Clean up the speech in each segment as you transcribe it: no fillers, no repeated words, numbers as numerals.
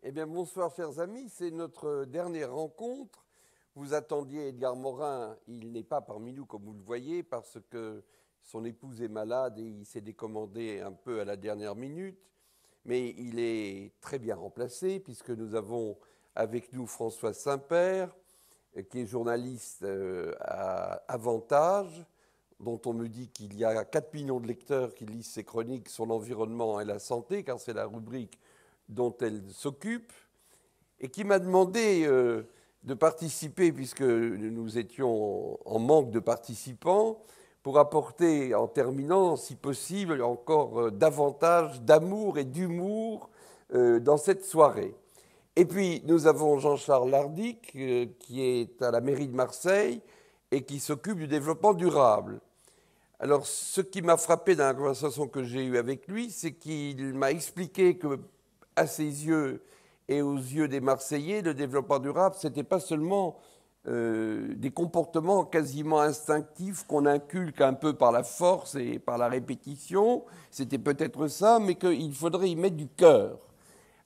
Eh bien, bonsoir, chers amis. C'est notre dernière rencontre. Vous attendiez Edgar Morin. Il n'est pas parmi nous, comme vous le voyez, parce que son épouse est malade et il s'est décommandé un peu à la dernière minute. Mais il est très bien remplacé, puisque nous avons avec nous François Saint-Père, qui est journaliste à Avantage, dont on me dit qu'il y a 4 millions de lecteurs qui lisent ses chroniques sur l'environnement et la santé, car c'est la rubrique dont elle s'occupe, et qui m'a demandé de participer, puisque nous étions en manque de participants, pour apporter, en terminant, si possible, encore davantage d'amour et d'humour dans cette soirée. Et puis, nous avons Jean-Charles Lardic, qui est à la mairie de Marseille et qui s'occupe du développement durable. Alors, ce qui m'a frappé dans la conversation que j'ai eue avec lui, c'est qu'il m'a expliqué que, à ses yeux et aux yeux des Marseillais, le développement durable, ce n'était pas seulement des comportements quasiment instinctifs qu'on inculque un peu par la force et par la répétition, c'était peut-être ça, mais qu'il faudrait y mettre du cœur.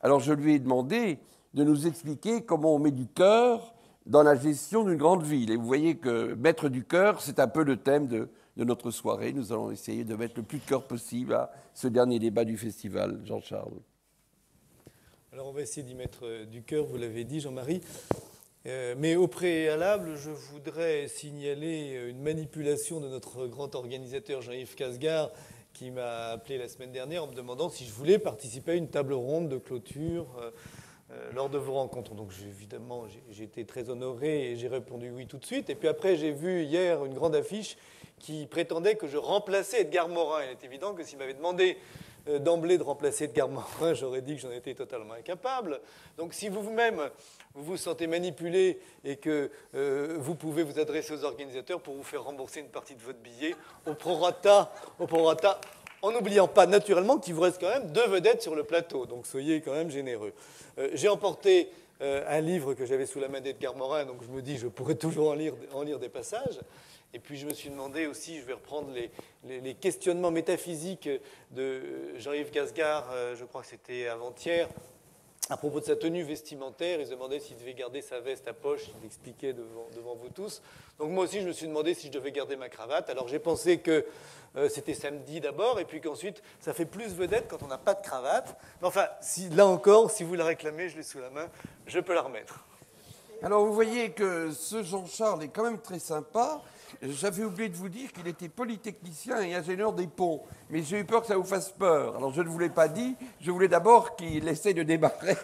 Alors, je lui ai demandé de nous expliquer comment on met du cœur dans la gestion d'une grande ville. Et vous voyez que mettre du cœur, c'est un peu le thème de notre soirée. Nous allons essayer de mettre le plus de cœur possible à ce dernier débat du festival. Jean-Charles. Alors on va essayer d'y mettre du cœur, vous l'avez dit Jean-Marie. Mais au préalable, je voudrais signaler une manipulation de notre grand organisateur Jean-Yves Casgar, qui m'a appelé la semaine dernière en me demandant si je voulais participer à une table ronde de clôture lors de vos rencontres. Donc évidemment, j'ai été très honoré et j'ai répondu oui tout de suite. Et puis après, j'ai vu hier une grande affiche qui prétendait que je remplaçais Edgar Morin. Il est évident que s'il m'avait demandé d'emblée de remplacer Edgar Morin, j'aurais dit que j'en étais totalement incapable. Donc si vous-même vous vous sentez manipulé et que vous pouvez vous adresser aux organisateurs pour vous faire rembourser une partie de votre billet au prorata, en n'oubliant pas naturellement qu'il vous reste quand même 2 vedettes sur le plateau. Donc soyez quand même généreux. J'ai emporté un livre que j'avais sous la main d'Edgar Morin, donc je me dis je pourrais toujours en lire des passages. Et puis je me suis demandé aussi, je vais reprendre les questionnements métaphysiques de Jean-Yves Casgar, je crois que c'était avant-hier, à propos de sa tenue vestimentaire. Il se demandait s'il devait garder sa veste à poche, il l'expliquait devant vous tous. Donc moi aussi je me suis demandé si je devais garder ma cravate. Alors j'ai pensé que c'était samedi d'abord, et puis qu'ensuite ça fait plus vedette quand on n'a pas de cravate. Mais enfin, là encore, si vous la réclamez, je l'ai sous la main, je peux la remettre. Alors vous voyez que ce Jean-Charles est quand même très sympa. J'avais oublié de vous dire qu'il était polytechnicien et ingénieur des ponts. Mais j'ai eu peur que ça vous fasse peur. Alors je ne vous l'ai pas dit. Je voulais d'abord qu'il essaie de démarrer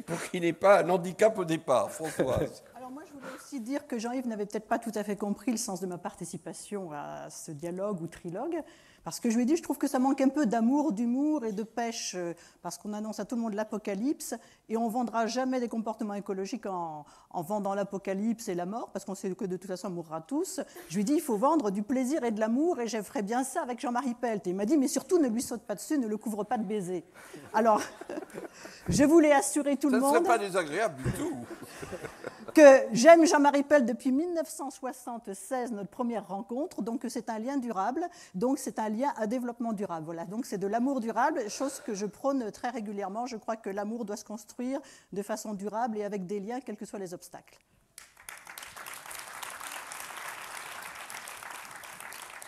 pour qu'il n'ait pas un handicap au départ. Françoise. Alors moi, je voulais aussi dire que Jean-Yves n'avait peut-être pas tout à fait compris le sens de ma participation à ce dialogue ou trilogue. Parce que je lui ai dit, je trouve que ça manque un peu d'amour, d'humour et de pêche, parce qu'on annonce à tout le monde l'apocalypse, et on ne vendra jamais des comportements écologiques en vendant l'apocalypse et la mort, parce qu'on sait que de toute façon on mourra tous. Je lui ai dit, il faut vendre du plaisir et de l'amour, et je ferais bien ça avec Jean-Marie Pelt. Et il m'a dit, mais surtout ne lui saute pas dessus, ne le couvre pas de baisers. Alors, je voulais assurer tout le monde... Ça ne serait pas désagréable du tout. Que j'aime Jean-Marie Pelt depuis 1976, notre première rencontre, donc c'est un lien durable, donc c'est un lien à développement durable. Voilà, donc c'est de l'amour durable, chose que je prône très régulièrement. Je crois que l'amour doit se construire de façon durable et avec des liens, quels que soient les obstacles.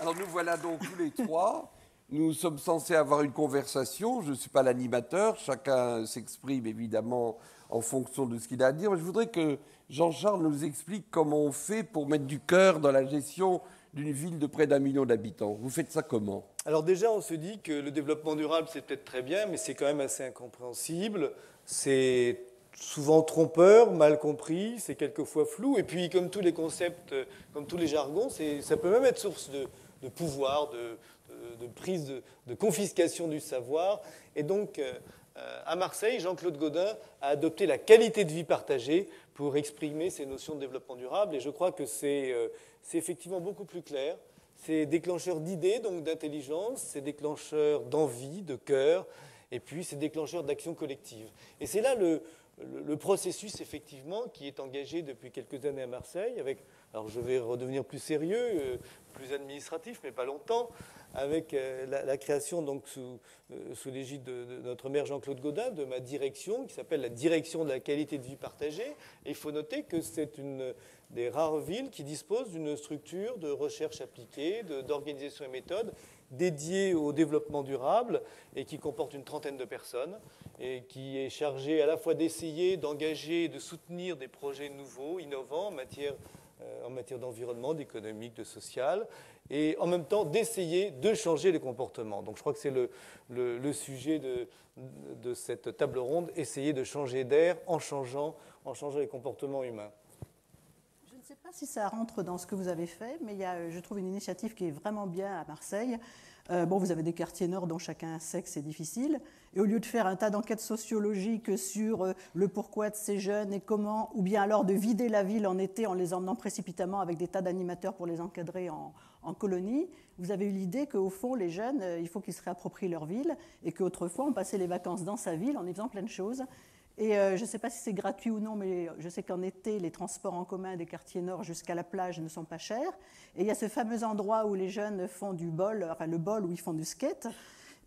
Alors nous voilà donc tous les trois. Nous sommes censés avoir une conversation. Je ne suis pas l'animateur. Chacun s'exprime évidemment en fonction de ce qu'il a à dire. Mais je voudrais que Jean-Charles nous explique comment on fait pour mettre du cœur dans la gestion d'une ville de près d'1 million d'habitants. Vous faites ça comment ? Alors déjà, on se dit que le développement durable, c'est peut-être très bien, mais c'est quand même assez incompréhensible. C'est souvent trompeur, mal compris, c'est quelquefois flou. Et puis, comme tous les concepts, comme tous les jargons, ça peut même être source de pouvoir, de prise, de confiscation du savoir. Et donc, à Marseille, Jean-Claude Gaudin a adopté la qualité de vie partagée pour exprimer ces notions de développement durable. Et je crois que c'est effectivement beaucoup plus clair. C'est déclencheur d'idées, donc d'intelligence, c'est déclencheur d'envie, de cœur, et puis c'est déclencheur d'action collective. Et c'est là le processus, effectivement, qui est engagé depuis quelques années à Marseille, alors je vais redevenir plus sérieux, plus administratif, mais pas longtemps, avec la création, donc, sous l'égide de notre maire Jean-Claude Gaudin, de ma direction, qui s'appelle la Direction de la qualité de vie partagée. Et il faut noter que c'est une des rares villes qui dispose d'une structure de recherche appliquée, d'organisation et méthode dédiée au développement durable et qui comporte une trentaine de personnes et qui est chargée à la fois d'essayer, d'engager et de soutenir des projets nouveaux, innovants en matière d'environnement, d'économique, de social, et en même temps d'essayer de changer les comportements. Donc je crois que c'est le sujet de cette table ronde, essayer de changer d'air en changeant les comportements humains. Je ne sais pas si ça rentre dans ce que vous avez fait, mais il y a, je trouve, une initiative qui est vraiment bien à Marseille. Vous avez des quartiers nord dont chacun sait que c'est difficile. Et au lieu de faire un tas d'enquêtes sociologiques sur le pourquoi de ces jeunes et comment, ou bien alors de vider la ville en été en les emmenant précipitamment avec des tas d'animateurs pour les encadrer en colonie, vous avez eu l'idée qu'au fond, les jeunes, il faut qu'ils se réapproprient leur ville et qu'autrefois, on passait les vacances dans sa ville en y faisant plein de choses. Et je ne sais pas si c'est gratuit ou non, mais je sais qu'en été, les transports en commun des quartiers nord jusqu'à la plage ne sont pas chers. Et il y a ce fameux endroit où les jeunes font du bol, enfin le bol où ils font du skate.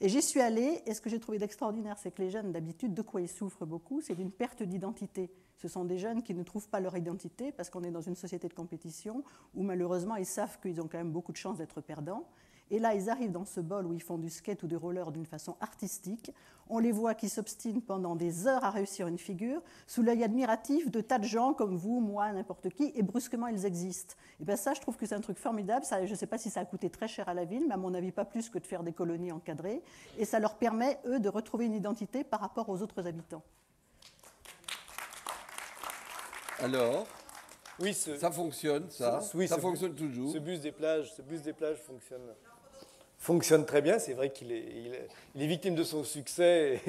Et j'y suis allée, et ce que j'ai trouvé d'extraordinaire, c'est que les jeunes, d'habitude, de quoi ils souffrent beaucoup, c'est d'une perte d'identité. Ce sont des jeunes qui ne trouvent pas leur identité parce qu'on est dans une société de compétition où malheureusement, ils savent qu'ils ont quand même beaucoup de chances d'être perdants. Et là, ils arrivent dans ce bol où ils font du skate ou du roller d'une façon artistique. On les voit qui s'obstinent pendant des heures à réussir une figure, sous l'œil admiratif de tas de gens comme vous, moi, n'importe qui, et brusquement, ils existent. Et bien ça, je trouve que c'est un truc formidable. Ça, je ne sais pas si ça a coûté très cher à la ville, mais à mon avis, pas plus que de faire des colonies encadrées. Et ça leur permet, eux, de retrouver une identité par rapport aux autres habitants. Alors, oui, ça fonctionne, ça. Oui, ça fonctionne toujours. Ce bus des plages fonctionne très bien. C'est vrai qu'il est victime de son succès.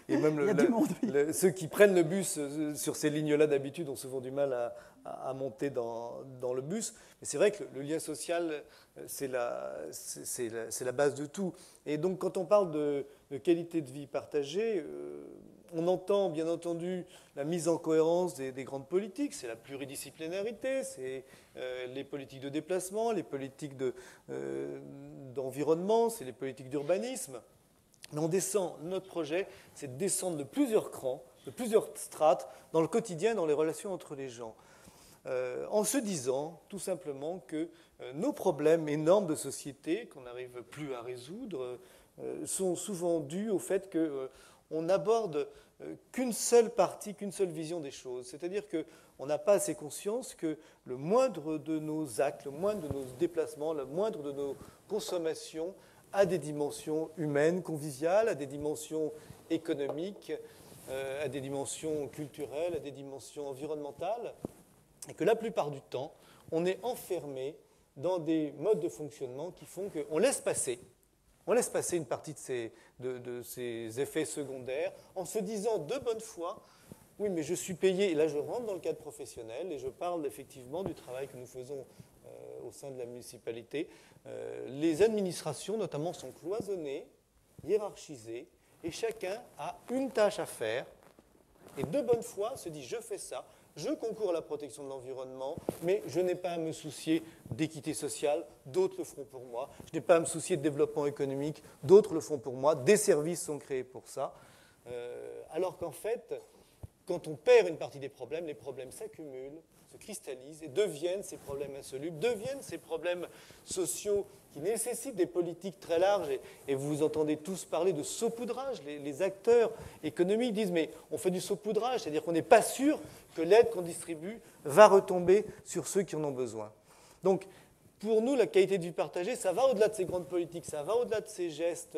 Et même ceux qui prennent le bus sur ces lignes-là, d'habitude, ont souvent du mal à monter dans le bus. Mais c'est vrai que le lien social, c'est la base de tout. Et donc, quand on parle de qualité de vie partagée, on entend bien entendu la mise en cohérence des grandes politiques, c'est la pluridisciplinarité, c'est les politiques de déplacement, les politiques d'environnement, c'est les politiques d'urbanisme. Mais notre projet, c'est de descendre de plusieurs crans, de plusieurs strates dans le quotidien, dans les relations entre les gens. En se disant tout simplement que nos problèmes énormes de société, qu'on n'arrive plus à résoudre, sont souvent dus au fait qu'on n'aborde qu'une seule partie, qu'une seule vision des choses. C'est-à-dire qu'on n'a pas assez conscience que le moindre de nos actes, le moindre de nos déplacements, le moindre de nos consommations a des dimensions humaines, conviviales, a des dimensions économiques, a des dimensions culturelles, a des dimensions environnementales, et que la plupart du temps, on est enfermé dans des modes de fonctionnement qui font qu'on laisse passer une partie de ces effets secondaires en se disant de bonne foi, oui, mais je suis payé, et là je rentre dans le cadre professionnel et je parle effectivement du travail que nous faisons au sein de la municipalité. Les administrations notamment sont cloisonnées, hiérarchisées, et chacun a une tâche à faire et de bonne foi se dit je fais ça, je concours à la protection de l'environnement, mais je n'ai pas à me soucier d'équité sociale, d'autres le feront pour moi. Je n'ai pas à me soucier de développement économique, d'autres le font pour moi. Des services sont créés pour ça. Alors qu'en fait, quand on perd une partie des problèmes, les problèmes s'accumulent, se cristallisent et deviennent ces problèmes insolubles, deviennent ces problèmes sociaux qui nécessitent des politiques très larges. Et vous entendez tous parler de saupoudrage. Les acteurs économiques disent mais on fait du saupoudrage, c'est-à-dire qu'on n'est pas sûr que l'aide qu'on distribue va retomber sur ceux qui en ont besoin. Donc, pour nous, la qualité de vie partagée, ça va au-delà de ces grandes politiques, ça va au-delà de ces gestes,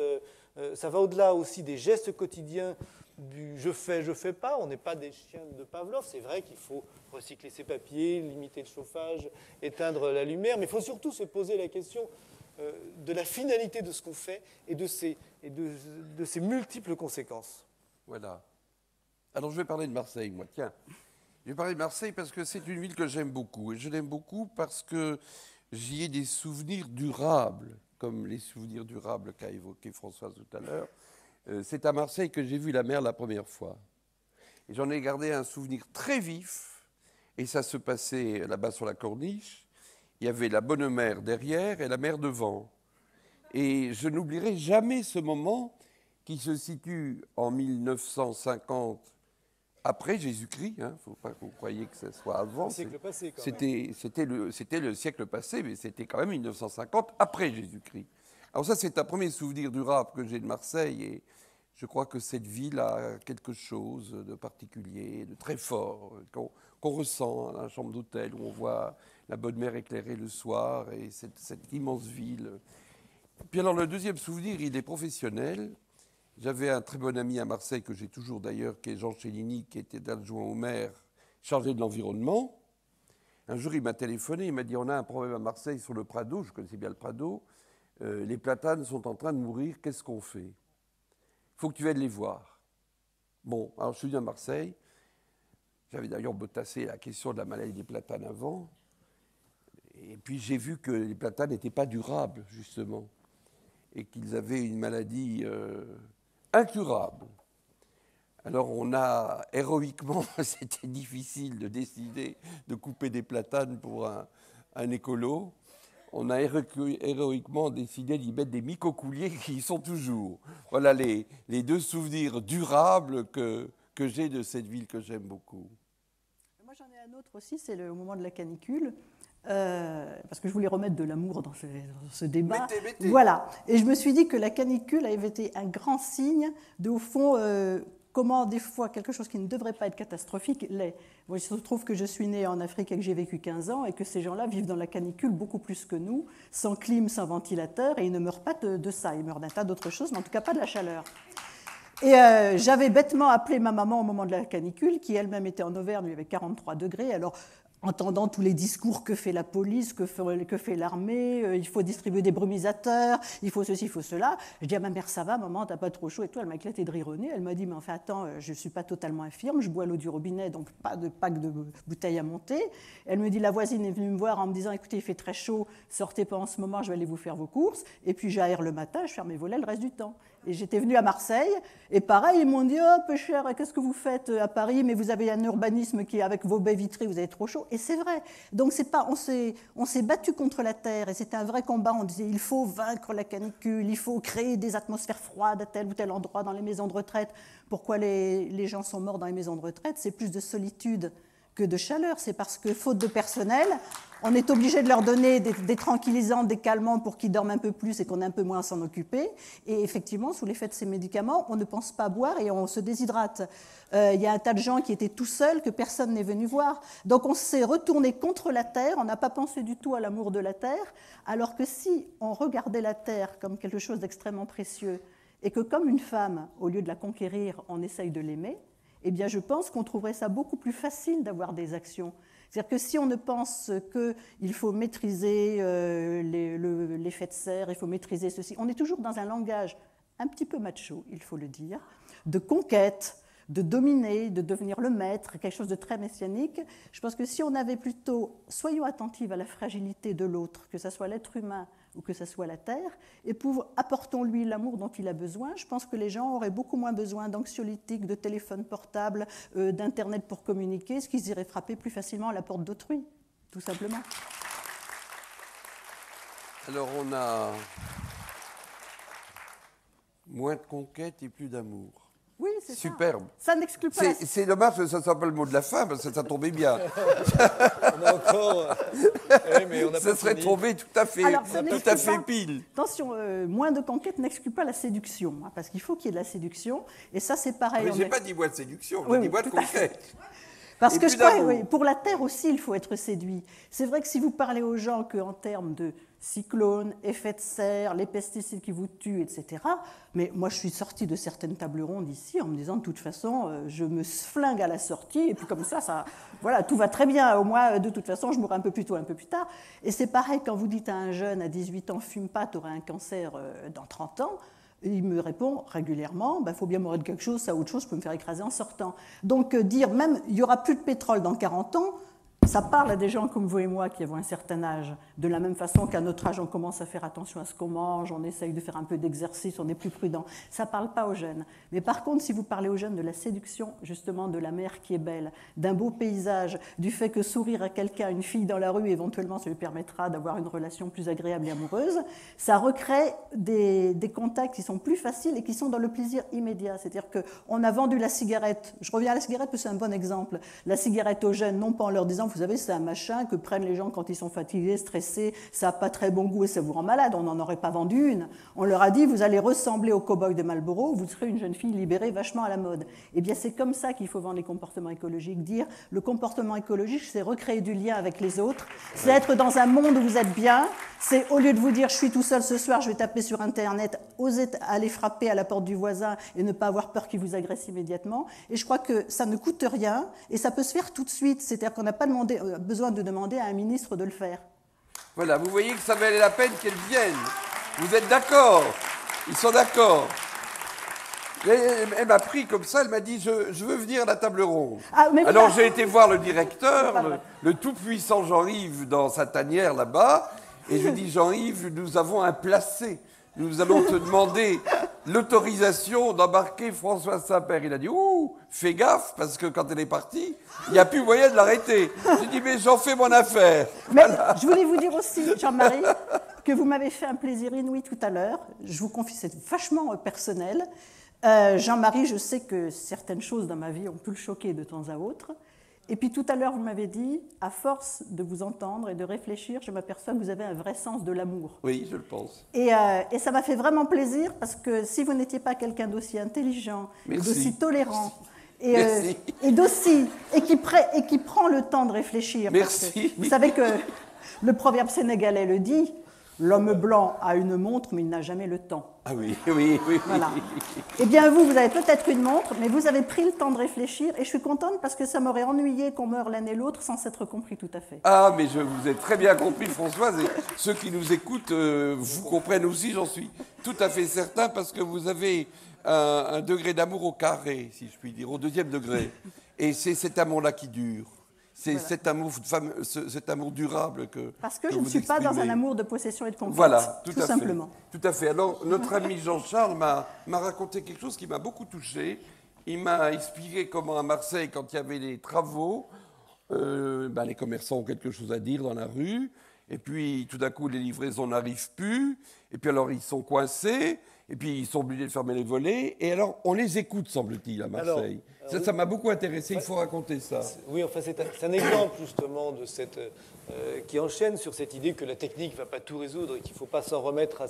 ça va au-delà aussi des gestes quotidiens du je fais pas. On n'est pas des chiens de Pavlov. C'est vrai qu'il faut recycler ses papiers, limiter le chauffage, éteindre la lumière, mais il faut surtout se poser la question de la finalité de ce qu'on fait et de ses multiples conséquences. Voilà. Alors je vais parler de Marseille, moi. Tiens, je vais parler de Marseille parce que c'est une ville que j'aime beaucoup. Et je l'aime beaucoup parce que j'y ai des souvenirs durables, comme les souvenirs durables qu'a évoqué Françoise tout à l'heure. C'est à Marseille que j'ai vu la mer la première fois. Et j'en ai gardé un souvenir très vif. Et ça se passait là-bas sur la corniche. Il y avait la bonne mère derrière et la mère devant. Et je n'oublierai jamais ce moment qui se situe en 1950, après Jésus-Christ. Il ne faut pas que vous croyiez que ce soit avant. Le siècle passé, quand même. C'était le siècle passé, mais c'était quand même 1950, après Jésus-Christ. Alors ça, c'est un premier souvenir durable que j'ai de Marseille. Et je crois que cette ville a quelque chose de particulier, de très fort, qu'on ressent dans la chambre d'hôtel, où on voit la bonne mère éclairée le soir, et cette immense ville. Puis alors, le deuxième souvenir, il est professionnel. J'avais un très bon ami à Marseille, que j'ai toujours d'ailleurs, qui est Jean Cellini, qui était adjoint au maire, chargé de l'environnement. Un jour, il m'a téléphoné, il m'a dit, on a un problème à Marseille sur le Prado, je connaissais bien le Prado, les platanes sont en train de mourir, qu'est-ce qu'on fait? Il faut que tu viennes les voir. Bon, alors je suis venu à Marseille, j'avais d'ailleurs botassé la question de la maladie des platanes avant, et puis j'ai vu que les platanes n'étaient pas durables, justement, et qu'ils avaient une maladie incurable. Alors on a héroïquement, c'était difficile de décider de couper des platanes pour un écolo, on a héroïquement décidé d'y mettre des mycocouliers qui y sont toujours. Voilà les deux souvenirs durables que j'ai de cette ville que j'aime beaucoup. Moi j'en ai un autre aussi, c'est au moment de la canicule. Parce que je voulais remettre de l'amour dans ce débat. Mettez. Voilà. Et je me suis dit que la canicule avait été un grand signe de, au fond, comment des fois quelque chose qui ne devrait pas être catastrophique l'est. Moi, il se trouve que je suis née en Afrique et que j'ai vécu 15 ans et que ces gens-là vivent dans la canicule beaucoup plus que nous, sans clim, sans ventilateur, et ils ne meurent pas de ça. Ils meurent d'un tas d'autres choses, mais en tout cas pas de la chaleur. Et j'avais bêtement appelé ma maman au moment de la canicule, qui elle-même était en Auvergne, il y avait 43 degrés. Alors, entendant tous les discours que fait la police, que fait l'armée, il faut distribuer des brumisateurs, il faut ceci, il faut cela. Je dis à ma mère, ça va, maman, t'as pas trop chaud et tout. Elle m'a éclaté de rire au nez. Elle m'a dit, mais enfin, attends, je ne suis pas totalement infirme, je bois l'eau du robinet, donc pas de pack de bouteilles à monter. Elle me dit, la voisine est venue me voir en me disant, écoutez, il fait très chaud, sortez pas en ce moment, je vais aller vous faire vos courses. Et puis j'aère le matin, je ferme mes volets le reste du temps. Et j'étais venue à Marseille, et pareil, ils m'ont dit, oh, peu cher, qu'est-ce que vous faites à Paris? Mais vous avez un urbanisme qui, avec vos baies vitrées, vous avez trop chaud. Et c'est vrai. Donc, c'est pas, on s'est battu contre la terre, et c'était un vrai combat. On disait, il faut vaincre la canicule, il faut créer des atmosphères froides à tel ou tel endroit dans les maisons de retraite. Pourquoi les gens sont morts dans les maisons de retraite? C'est plus de solitude que de chaleur. C'est parce que, faute de personnel, on est obligé de leur donner des tranquillisants, des calmants pour qu'ils dorment un peu plus et qu'on ait un peu moins à s'en occuper. Et effectivement, sous l'effet de ces médicaments, on ne pense pas boire et on se déshydrate. Il y a un tas de gens qui étaient tout seuls, que personne n'est venu voir. Donc on s'est retourné contre la terre, on n'a pas pensé du tout à l'amour de la terre, alors que si on regardait la terre comme quelque chose d'extrêmement précieux et que comme une femme, au lieu de la conquérir, on essaye de l'aimer, eh bien je pense qu'on trouverait ça beaucoup plus facile d'avoir des actions. C'est-à-dire que si on ne pense qu'il faut maîtriser l'effet de serre, il faut maîtriser ceci, on est toujours dans un langage un petit peu macho, il faut le dire, de conquête, de dominer, de devenir le maître, quelque chose de très messianique. Je pense que si on avait plutôt, soyons attentifs à la fragilité de l'autre, que ce soit l'être humain ou que ce soit la terre, et apportons-lui l'amour dont il a besoin, je pense que les gens auraient beaucoup moins besoin d'anxiolytiques, de téléphones portables, d'Internet pour communiquer, ce qu'ils iraient frapper plus facilement à la porte d'autrui, tout simplement. Alors on a moins de conquête et plus d'amour. Oui, c'est superbe. Ça n'exclut pas. C'est dommage que ça ne soit pas le mot de la fin, parce que ça tombait bien. On a encore. Mais on a ça serait tombé tout à fait, pile. Attention, moins de conquête n'exclut pas la séduction, hein, parce qu'il faut qu'il y ait de la séduction. Et ça, c'est pareil. Mais je n'ai pas dit moins de séduction, j'ai dit moins de conquête. Parce que je crois, oui, pour la terre aussi, il faut être séduit. C'est vrai que si vous parlez aux gens qu'en termes de cyclones, effets de serre, les pesticides qui vous tuent, etc. Mais moi, je suis sortie de certaines tables rondes ici en me disant, de toute façon, je me flingue à la sortie, et puis comme ça, voilà, tout va très bien. Au moins, de toute façon, je mourrai un peu plus tôt, un peu plus tard. Et c'est pareil, quand vous dites à un jeune à 18 ans, fume pas, tu auras un cancer dans 30 ans. Il me répond régulièrement, faut bien mourir de quelque chose, ça autre chose, je peux me faire écraser en sortant. Donc dire même, il n'y aura plus de pétrole dans 40 ans, Ça parle à des gens comme vous et moi qui avons un certain âge. De la même façon qu'à notre âge, on commence à faire attention à ce qu'on mange, on essaye de faire un peu d'exercice, on est plus prudent. Ça ne parle pas aux jeunes. Mais par contre, si vous parlez aux jeunes de la séduction, justement, de la mer qui est belle, d'un beau paysage, du fait que sourire à quelqu'un, une fille dans la rue, éventuellement, ça lui permettra d'avoir une relation plus agréable et amoureuse, ça recrée des contacts qui sont plus faciles et qui sont dans le plaisir immédiat. C'est-à-dire qu'on a vendu la cigarette. Je reviens à la cigarette parce que c'est un bon exemple. La cigarette aux jeunes, non pas en leur disant, vous savez, c'est un machin que prennent les gens quand ils sont fatigués, stressés, ça n'a pas très bon goût et ça vous rend malade. On n'en aurait pas vendu une. On leur a dit, vous allez ressembler au cow-boy de Marlboro, vous serez une jeune fille libérée, vachement à la mode. Eh bien, c'est comme ça qu'il faut vendre les comportements écologiques. Dire, le comportement écologique, c'est recréer du lien avec les autres, c'est être dans un monde où vous êtes bien, c'est au lieu de vous dire, je suis tout seul ce soir, je vais taper sur Internet, oser aller frapper à la porte du voisin et ne pas avoir peur qu'il vous agresse immédiatement. Et je crois que ça ne coûte rien et ça peut se faire tout de suite. C'est-à-dire qu'on n'a pas besoin de demander à un ministre de le faire. Voilà, vous voyez que ça valait la peine qu'elles viennent. Vous êtes d'accord? Ils sont d'accord. Elle m'a pris comme ça, elle m'a dit, je veux venir à la table ronde. Ah, mais alors j'ai été voir le directeur, le tout-puissant Jean-Yves, dans sa tanière là-bas, et je lui dis, Jean-Yves, nous avons un placé. Nous allons te demander l'autorisation d'embarquer Françoise Saint-Père. Il a dit, ouh, fais gaffe, parce que quand elle est partie, il n'y a plus moyen de l'arrêter. J'ai dit, mais j'en fais mon affaire. Mais voilà. Je voulais vous dire aussi, Jean-Marie, que vous m'avez fait un plaisir inouï tout à l'heure. Je vous confie, c'est vachement personnel. Jean-Marie, je sais que certaines choses dans ma vie ont pu le choquer de temps à autre. Et puis tout à l'heure, vous m'avez dit, à force de vous entendre et de réfléchir, je m'aperçois que vous avez un vrai sens de l'amour. Oui, je le pense. Et ça m'a fait vraiment plaisir parce que si vous n'étiez pas quelqu'un d'aussi intelligent, d'aussi tolérant, et qui prend le temps de réfléchir. Merci. Vous savez que le proverbe sénégalais le dit, l'homme blanc a une montre, mais il n'a jamais le temps. Ah oui, oui, oui. Voilà. Eh bien, vous avez peut-être une montre, mais vous avez pris le temps de réfléchir, et je suis contente parce que ça m'aurait ennuyé qu'on meure l'un et l'autre sans s'être compris tout à fait. Ah, mais je vous ai très bien compris, Françoise, et ceux qui nous écoutent vous comprennent aussi, j'en suis tout à fait certain, parce que vous avez un degré d'amour au carré, si je puis dire, au deuxième degré. Et c'est cet amour-là qui dure. C'est voilà. cet amour durable que parce que je ne suis pas dans un amour de possession et de conquête, voilà, tout simplement. Tout à fait. Alors, notre ami Jean-Charles m'a raconté quelque chose qui m'a beaucoup touché. Il m'a expliqué comment à Marseille, quand il y avait des travaux, les commerçants ont quelque chose à dire dans la rue, et puis tout d'un coup, les livraisons n'arrivent plus, et puis alors ils sont coincés, et puis ils sont obligés de fermer les volets, et alors on les écoute, semble-t-il, à Marseille. Ça m'a beaucoup intéressé, il faut raconter ça. Oui, enfin c'est un exemple justement de cette, qui enchaîne sur cette idée que la technique ne va pas tout résoudre et qu'il ne faut pas s'en remettre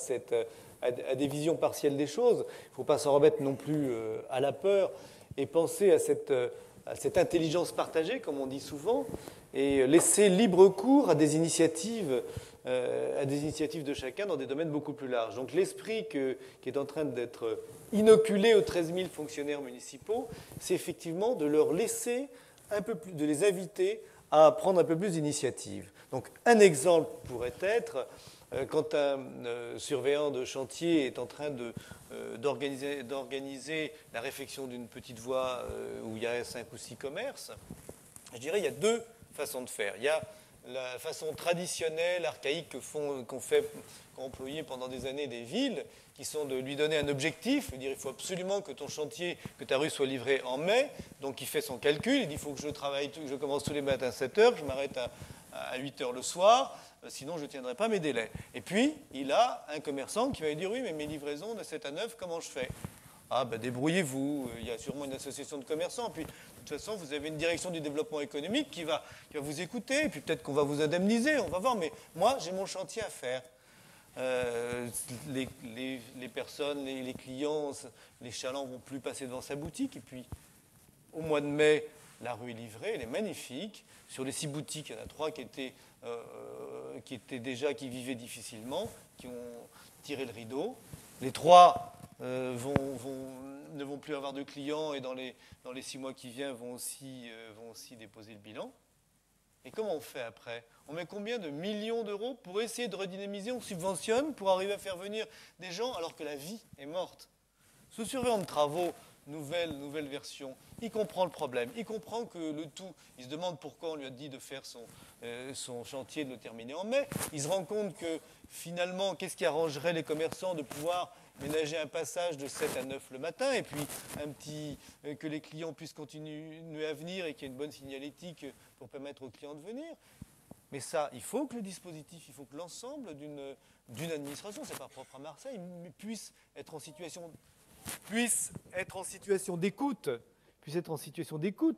à des visions partielles des choses. Il ne faut pas s'en remettre non plus à la peur et penser à cette intelligence partagée, comme on dit souvent, et laisser libre cours à des initiatives de chacun dans des domaines beaucoup plus larges. Donc l'esprit qui est en train d'être inoculé aux 13 000 fonctionnaires municipaux, c'est effectivement de leur laisser un peu plus, de les inviter à prendre un peu plus d'initiative. Donc un exemple pourrait être quand un surveillant de chantier est en train d'organiser la réfection d'une petont voie où il y a 5 ou 6 commerces, je dirais il y a deux façons de faire. Il y a la façon traditionnelle, archaïque qu'ont employé pendant des années des villes, qui sont de lui donner un objectif, lui dire il faut absolument que ton chantier, que ta rue soit livrée en mai, donc il fait son calcul, il dit il faut que je commence tous les matins à 7 heures, que je m'arrête à 8 heures le soir, sinon je ne tiendrai pas mes délais. Et puis, il a un commerçant qui va lui dire oui, mais mes livraisons de 7 à 9, comment je fais ? Ah, ben débrouillez-vous, il y a sûrement une association de commerçants, puis de toute façon, vous avez une direction du développement économique qui va vous écouter, et puis peut-être qu'on va vous indemniser, on va voir, mais moi, j'ai mon chantier à faire. Les personnes, les clients, les chalands ne vont plus passer devant sa boutique, et puis au mois de mai, la rue est livrée, elle est magnifique. Sur les 6 boutiques, il y en a 3 qui vivaient difficilement, qui ont tiré le rideau. Les 3 ne vont plus avoir de clients et dans les 6 mois qui viennent vont aussi déposer le bilan. Et comment on fait après ? On met combien de millions d'euros pour essayer de redynamiser ? On subventionne pour arriver à faire venir des gens alors que la vie est morte. Ce surveillant de travaux, nouvelle version. Il comprend le problème, il comprend que le tout, il se demande pourquoi on lui a dit de faire son chantier, de le terminer en mai. Il se rend compte que finalement, qu'est-ce qui arrangerait les commerçants de pouvoir ménager un passage de 7 à 9 le matin, et puis que les clients puissent continuer à venir et qu'il y ait une bonne signalétique pour permettre aux clients de venir. Mais ça, il faut que le dispositif, il faut que l'ensemble d'une administration, c'est pas propre à Marseille, puisse être en situation d'écoute,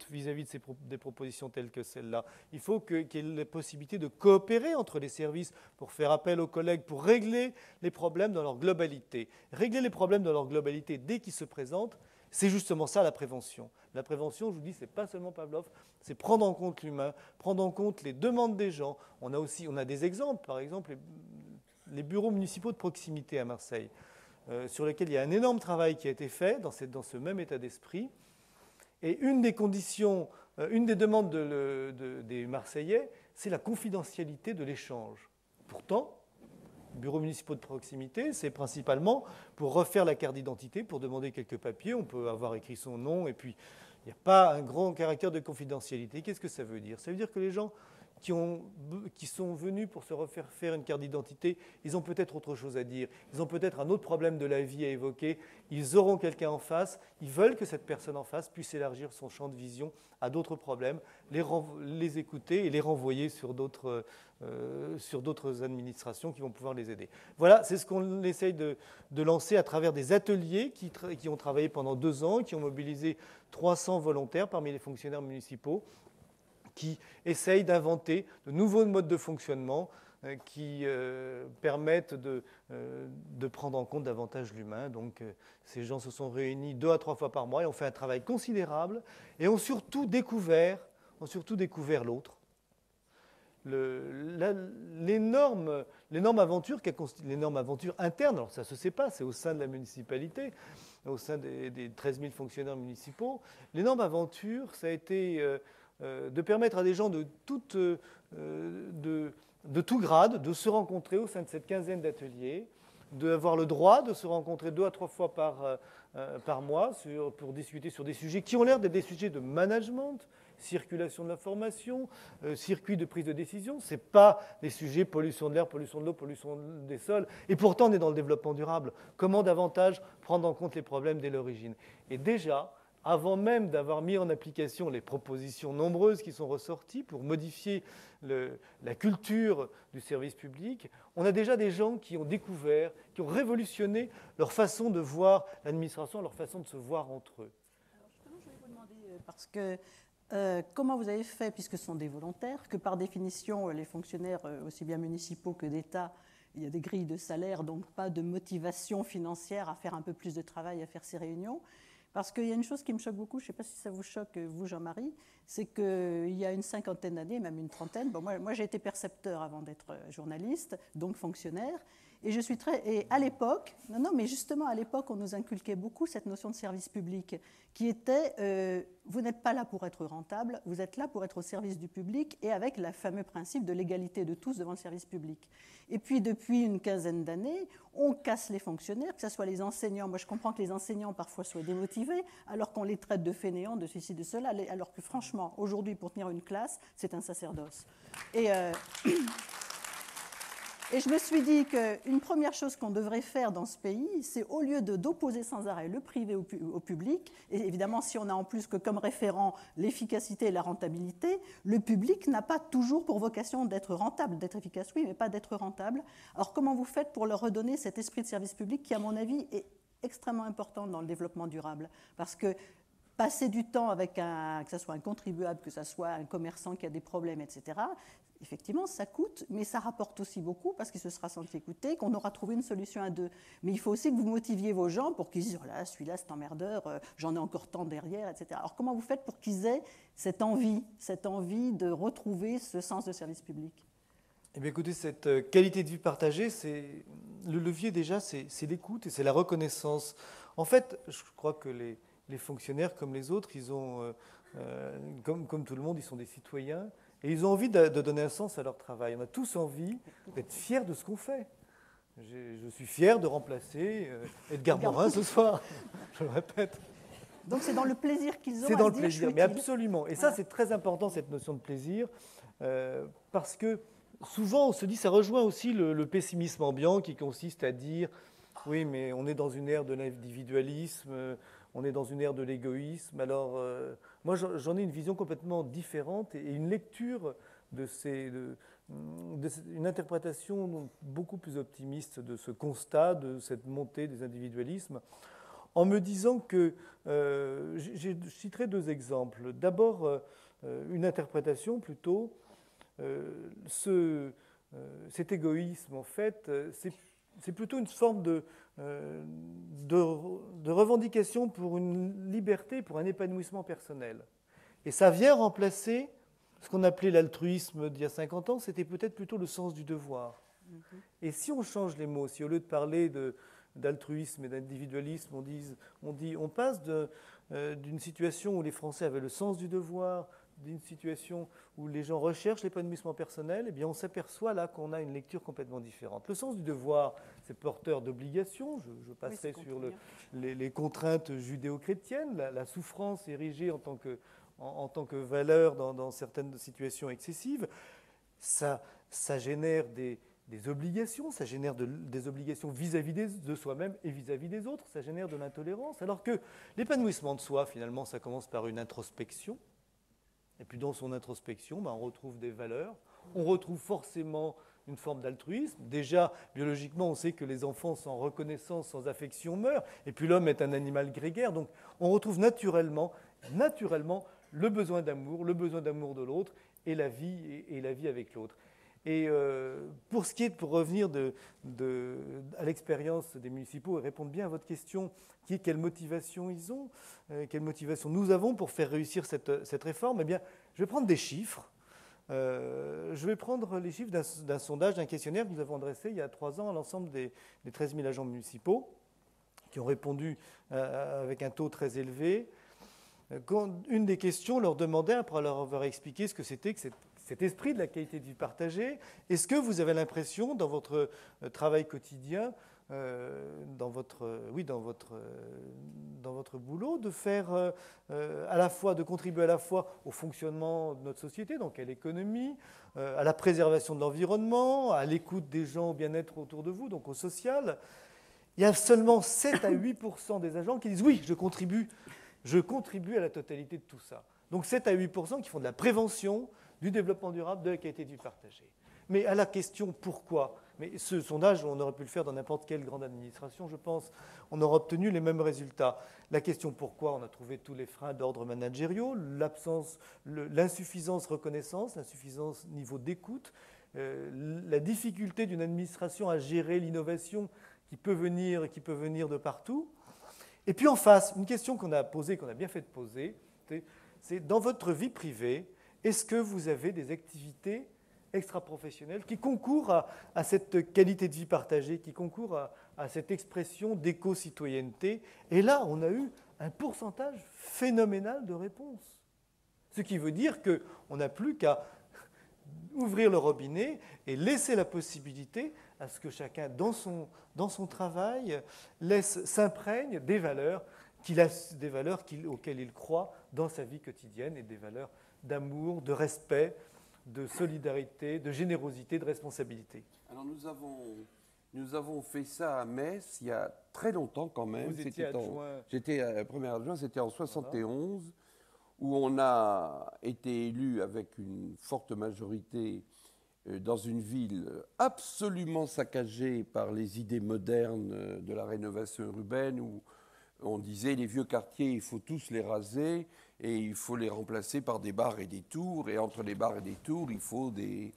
vis-à-vis des propositions telles que celle-là. Il faut qu'il y ait la possibilité de coopérer entre les services pour faire appel aux collègues, pour régler les problèmes dans leur globalité. Régler les problèmes dans leur globalité dès qu'ils se présentent, c'est justement ça la prévention. La prévention, je vous dis, c'est pas seulement Pavlov, c'est prendre en compte l'humain, prendre en compte les demandes des gens. On a des exemples, par exemple les bureaux municipaux de proximité à Marseille, sur lesquels il y a un énorme travail qui a été fait dans ce même état d'esprit. Et une des conditions, une des demandes des Marseillais, c'est la confidentialité de l'échange. Pourtant, bureaux municipaux de proximité, c'est principalement pour refaire la carte d'identité, pour demander quelques papiers. On peut avoir écrit son nom, et puis il n'y a pas un grand caractère de confidentialité. Qu'est-ce que ça veut dire? Ça veut dire que les gens qui sont venus pour se refaire faire une carte d'identité, ils ont peut-être autre chose à dire, ils ont peut-être un autre problème de la vie à évoquer, ils auront quelqu'un en face, ils veulent que cette personne en face puisse élargir son champ de vision à d'autres problèmes, les écouter et les renvoyer sur d'autres administrations qui vont pouvoir les aider. Voilà, c'est ce qu'on essaye de lancer à travers des ateliers qui ont travaillé pendant 2 ans, qui ont mobilisé 300 volontaires parmi les fonctionnaires municipaux, qui essayent d'inventer de nouveaux modes de fonctionnement qui permettent de prendre en compte davantage l'humain. Donc ces gens se sont réunis 2 à 3 fois par mois et ont fait un travail considérable et ont surtout découvert l'autre. L'énorme aventure interne, alors ça ne se sait pas, c'est au sein de la municipalité, au sein des 13 000 fonctionnaires municipaux, l'énorme aventure, ça a été de permettre à des gens de tout grade de se rencontrer au sein de cette quinzaine d'ateliers, d'avoir le droit de se rencontrer 2 à 3 fois par mois pour discuter sur des sujets qui ont l'air d'être des sujets de management, circulation de l'information, circuit de prise de décision. Ce n'est pas des sujets pollution de l'air, pollution de l'eau, pollution des sols. Et pourtant, on est dans le développement durable. Comment davantage prendre en compte les problèmes dès l'origine? Et déjà, avant même d'avoir mis en application les propositions nombreuses qui sont ressorties pour modifier la culture du service public, on a déjà des gens qui ont découvert, qui ont révolutionné leur façon de voir l'administration, leur façon de se voir entre eux. Alors justement, je voulais vous demander, parce que comment vous avez fait, puisque ce sont des volontaires, que par définition, les fonctionnaires, aussi bien municipaux que d'État, il y a des grilles de salaire, donc pas de motivation financière à faire un peu plus de travail, à faire ces réunions. Parce qu'il y a une chose qui me choque beaucoup, je ne sais pas si ça vous choque, vous, Jean-Marie, c'est qu'il y a une 50aine d'années, même une trentaine, moi j'ai été percepteur avant d'être journaliste, donc fonctionnaire, et à l'époque, mais justement à l'époque, on nous inculquait beaucoup cette notion de service public, qui était, vous n'êtes pas là pour être rentable, vous êtes là pour être au service du public, et avec le fameux principe de l'égalité de tous devant le service public. Et puis, depuis une quinzaine d'années, on casse les fonctionnaires, que ce soit les enseignants. Moi, je comprends que les enseignants, parfois, soient démotivés, alors qu'on les traite de fainéants, de ceci, de cela, alors que, franchement, aujourd'hui, pour tenir une classe, c'est un sacerdoce. Et je me suis dit qu'une première chose qu'on devrait faire dans ce pays, c'est au lieu d'opposer sans arrêt le privé au public, et évidemment si on a en plus que comme référent l'efficacité et la rentabilité, le public n'a pas toujours pour vocation d'être rentable, d'être efficace oui, mais pas d'être rentable. Alors comment vous faites pour leur redonner cet esprit de service public qui, à mon avis, est extrêmement important dans le développement durable? Parce que passer du temps avec que ce soit un contribuable, que ce soit un commerçant qui a des problèmes, etc., effectivement, ça coûte, mais ça rapporte aussi beaucoup parce qu'il se sera senti écouté, qu'on aura trouvé une solution à deux. Mais il faut aussi que vous motiviez vos gens pour qu'ils disent « Voilà, celui-là, c'est emmerdeur, j'en ai encore tant derrière, etc. » Alors, comment vous faites pour qu'ils aient cette envie de retrouver ce sens de service public? Eh bien, écoutez, cette qualité de vie partagée, le levier déjà, c'est l'écoute et c'est la reconnaissance. En fait, je crois que les fonctionnaires, comme les autres, ils ont, comme tout le monde, ils sont des citoyens. Et ils ont envie de donner un sens à leur travail. On a tous envie d'être fiers de ce qu'on fait. Je suis fier de remplacer Edgar Morin ce soir, je le répète. Donc c'est dans le plaisir qu'ils ont. C'est à dans se le dire, plaisir, je suis mais utile. absolument. Et ça, c'est très important, cette notion de plaisir, parce que souvent, on se dit, ça rejoint aussi le pessimisme ambiant qui consiste à dire, oui, mais on est dans une ère de l'individualisme, on est dans une ère de l'égoïsme. Alors, moi, j'en ai une vision complètement différente et une lecture une interprétation beaucoup plus optimiste de ce constat, de cette montée des individualismes, en me disant que, je citerai deux exemples. D'abord, une interprétation plutôt, cet égoïsme, en fait, c'est plutôt une forme de revendication pour une liberté, pour un épanouissement personnel. Et ça vient remplacer ce qu'on appelait l'altruisme d'il y a 50 ans, c'était peut-être plutôt le sens du devoir. Et si on change les mots, si au lieu de parler d'altruisme et d'individualisme, on passe d'une situation où les Français avaient le sens du devoir, d'une situation où les gens recherchent l'épanouissement personnel, eh bien on s'aperçoit là qu'on a une lecture complètement différente. Le sens du devoir, c'est porteur d'obligations. Je passerai sur les contraintes judéo-chrétiennes, la souffrance érigée en tant que valeur dans certaines situations excessives. Ça génère des obligations, ça génère des obligations vis-à-vis de soi-même et vis-à-vis des autres, ça génère de l'intolérance, alors que l'épanouissement de soi, finalement, ça commence par une introspection, et puis dans son introspection, on retrouve des valeurs, on retrouve forcément une forme d'altruisme. Déjà, biologiquement, on sait que les enfants sans reconnaissance, sans affection meurent, et puis l'homme est un animal grégaire, donc on retrouve naturellement le besoin d'amour de l'autre, et la vie avec l'autre. Et pour revenir à l'expérience des municipaux et répondre bien à votre question, qui est quelle motivation ils ont, quelle motivation nous avons pour faire réussir cette réforme, eh bien, je vais prendre des chiffres. Je vais prendre les chiffres d'un sondage, d'un questionnaire que nous avons adressé il y a 3 ans à l'ensemble des 13 000 agents municipaux qui ont répondu avec un taux très élevé. Une des questions leur demandait, après leur avoir expliqué ce que c'était que cet esprit de la qualité de vie partagée, est-ce que vous avez l'impression dans votre travail quotidien, dans votre boulot, de faire de contribuer à la fois au fonctionnement de notre société, donc à l'économie, à la préservation de l'environnement, à l'écoute des gens, au bien-être autour de vous, donc au social. Il y a seulement 7 à 8% des agents qui disent oui, je contribue à la totalité de tout ça. Donc 7 à 8% qui font de la prévention, du développement durable, de la qualité de vie partagée. Mais à la question pourquoi, mais ce sondage, on aurait pu le faire dans n'importe quelle grande administration, je pense, on aurait obtenu les mêmes résultats. La question pourquoi, on a trouvé tous les freins d'ordre managériaux, l'insuffisance reconnaissance, l'insuffisance niveau d'écoute, la difficulté d'une administration à gérer l'innovation qui peut venir de partout. Et puis en face, une question qu'on a bien fait de poser, c'est dans votre vie privée, est-ce que vous avez des activités extra-professionnelles qui concourent à cette qualité de vie partagée, qui concourent à cette expression d'éco-citoyenneté? Et là, on a eu un pourcentage phénoménal de réponses. Ce qui veut dire qu'on n'a plus qu'à ouvrir le robinet et laisser la possibilité à ce que chacun, dans son travail, s'imprègne des valeurs auxquelles il croit dans sa vie quotidienne, et des valeurs d'amour, de respect, de solidarité, de générosité, de responsabilité. Alors nous avons fait ça à Metz il y a très longtemps quand même. Vous étiez adjoint. J'étais premier adjoint, c'était en 71, où on a été élu avec une forte majorité dans une ville absolument saccagée par les idées modernes de la rénovation urbaine, où on disait les vieux quartiers, il faut tous les raser et il faut les remplacer par des bars et des tours. Et entre les bars et des tours, il faut des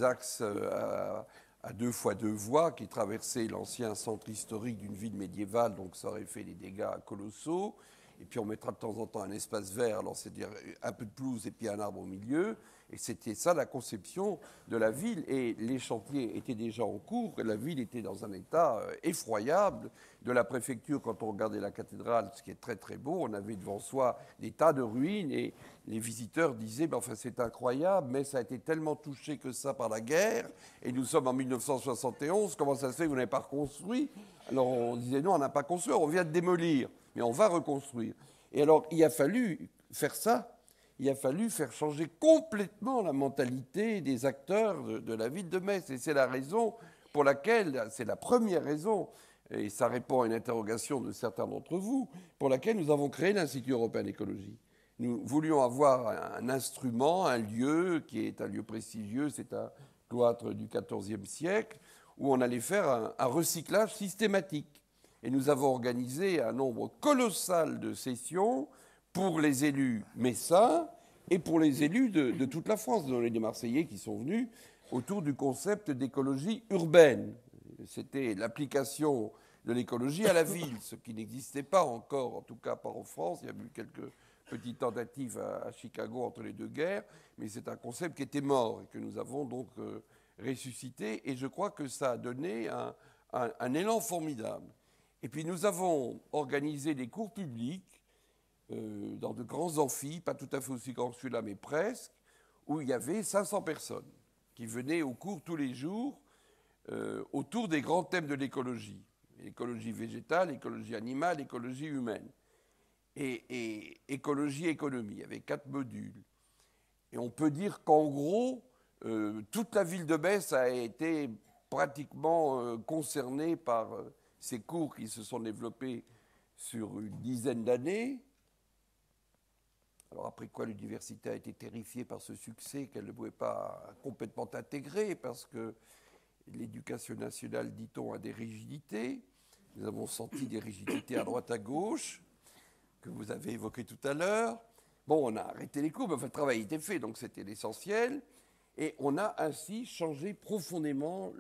axes à 2 fois 2 voies qui traversaient l'ancien centre historique d'une ville médiévale, donc ça aurait fait des dégâts colossaux. Et puis on mettra de temps en temps un espace vert, alors c'est-à-dire un peu de pelouse et puis un arbre au milieu. Et c'était ça la conception de la ville. Et les chantiers étaient déjà en cours. La ville était dans un état effroyable. De la préfecture, quand on regardait la cathédrale, ce qui est très très beau, on avait devant soi des tas de ruines. Et les visiteurs disaient, ben, enfin c'est incroyable, mais ça a été tellement touché que ça par la guerre. Et nous sommes en 1971, comment ça se fait que vous n'avez pas reconstruit? Alors on disait, non, on n'a pas construit, on vient de démolir, mais on va reconstruire. Et alors, il a fallu faire ça. Il a fallu faire changer complètement la mentalité des acteurs de la ville de Metz. Et c'est la raison pour laquelle, c'est la première raison, et ça répond à une interrogation de certains d'entre vous, pour laquelle nous avons créé l'Institut européen d'écologie. Nous voulions avoir un instrument, un lieu qui est un lieu prestigieux, c'est un cloître du XIVe siècle, où on allait faire un recyclage systématique. Et nous avons organisé un nombre colossal de sessions pour les élus messins et pour les élus de toute la France. Nous avons des Marseillais qui sont venus autour du concept d'écologie urbaine. C'était l'application de l'écologie à la ville, ce qui n'existait pas encore, en tout cas pas en France. Il y a eu quelques petites tentatives à Chicago entre les deux guerres, mais c'est un concept qui était mort et que nous avons donc ressuscité. Et je crois que ça a donné un élan formidable. Et puis nous avons organisé des cours publics dans de grands amphis, pas tout à fait aussi grands que celui-là, mais presque, où il y avait 500 personnes qui venaient au cours tous les jours autour des grands thèmes de l'écologie. L'écologie végétale, l'écologie animale, l'écologie humaine. Et écologie-économie, avec 4 modules. Et on peut dire qu'en gros, toute la ville de Metz a été pratiquement concernée par ces cours qui se sont développés sur une dizaine d'années. Alors après quoi, l'université a été terrifiée par ce succès qu'elle ne pouvait pas complètement intégrer parce que l'éducation nationale, dit-on, a des rigidités. Nous avons senti des rigidités à droite, à gauche, que vous avez évoquées tout à l'heure. Bon, on a arrêté les cours, mais enfin, le travail était fait, donc c'était l'essentiel. Et on a ainsi changé profondément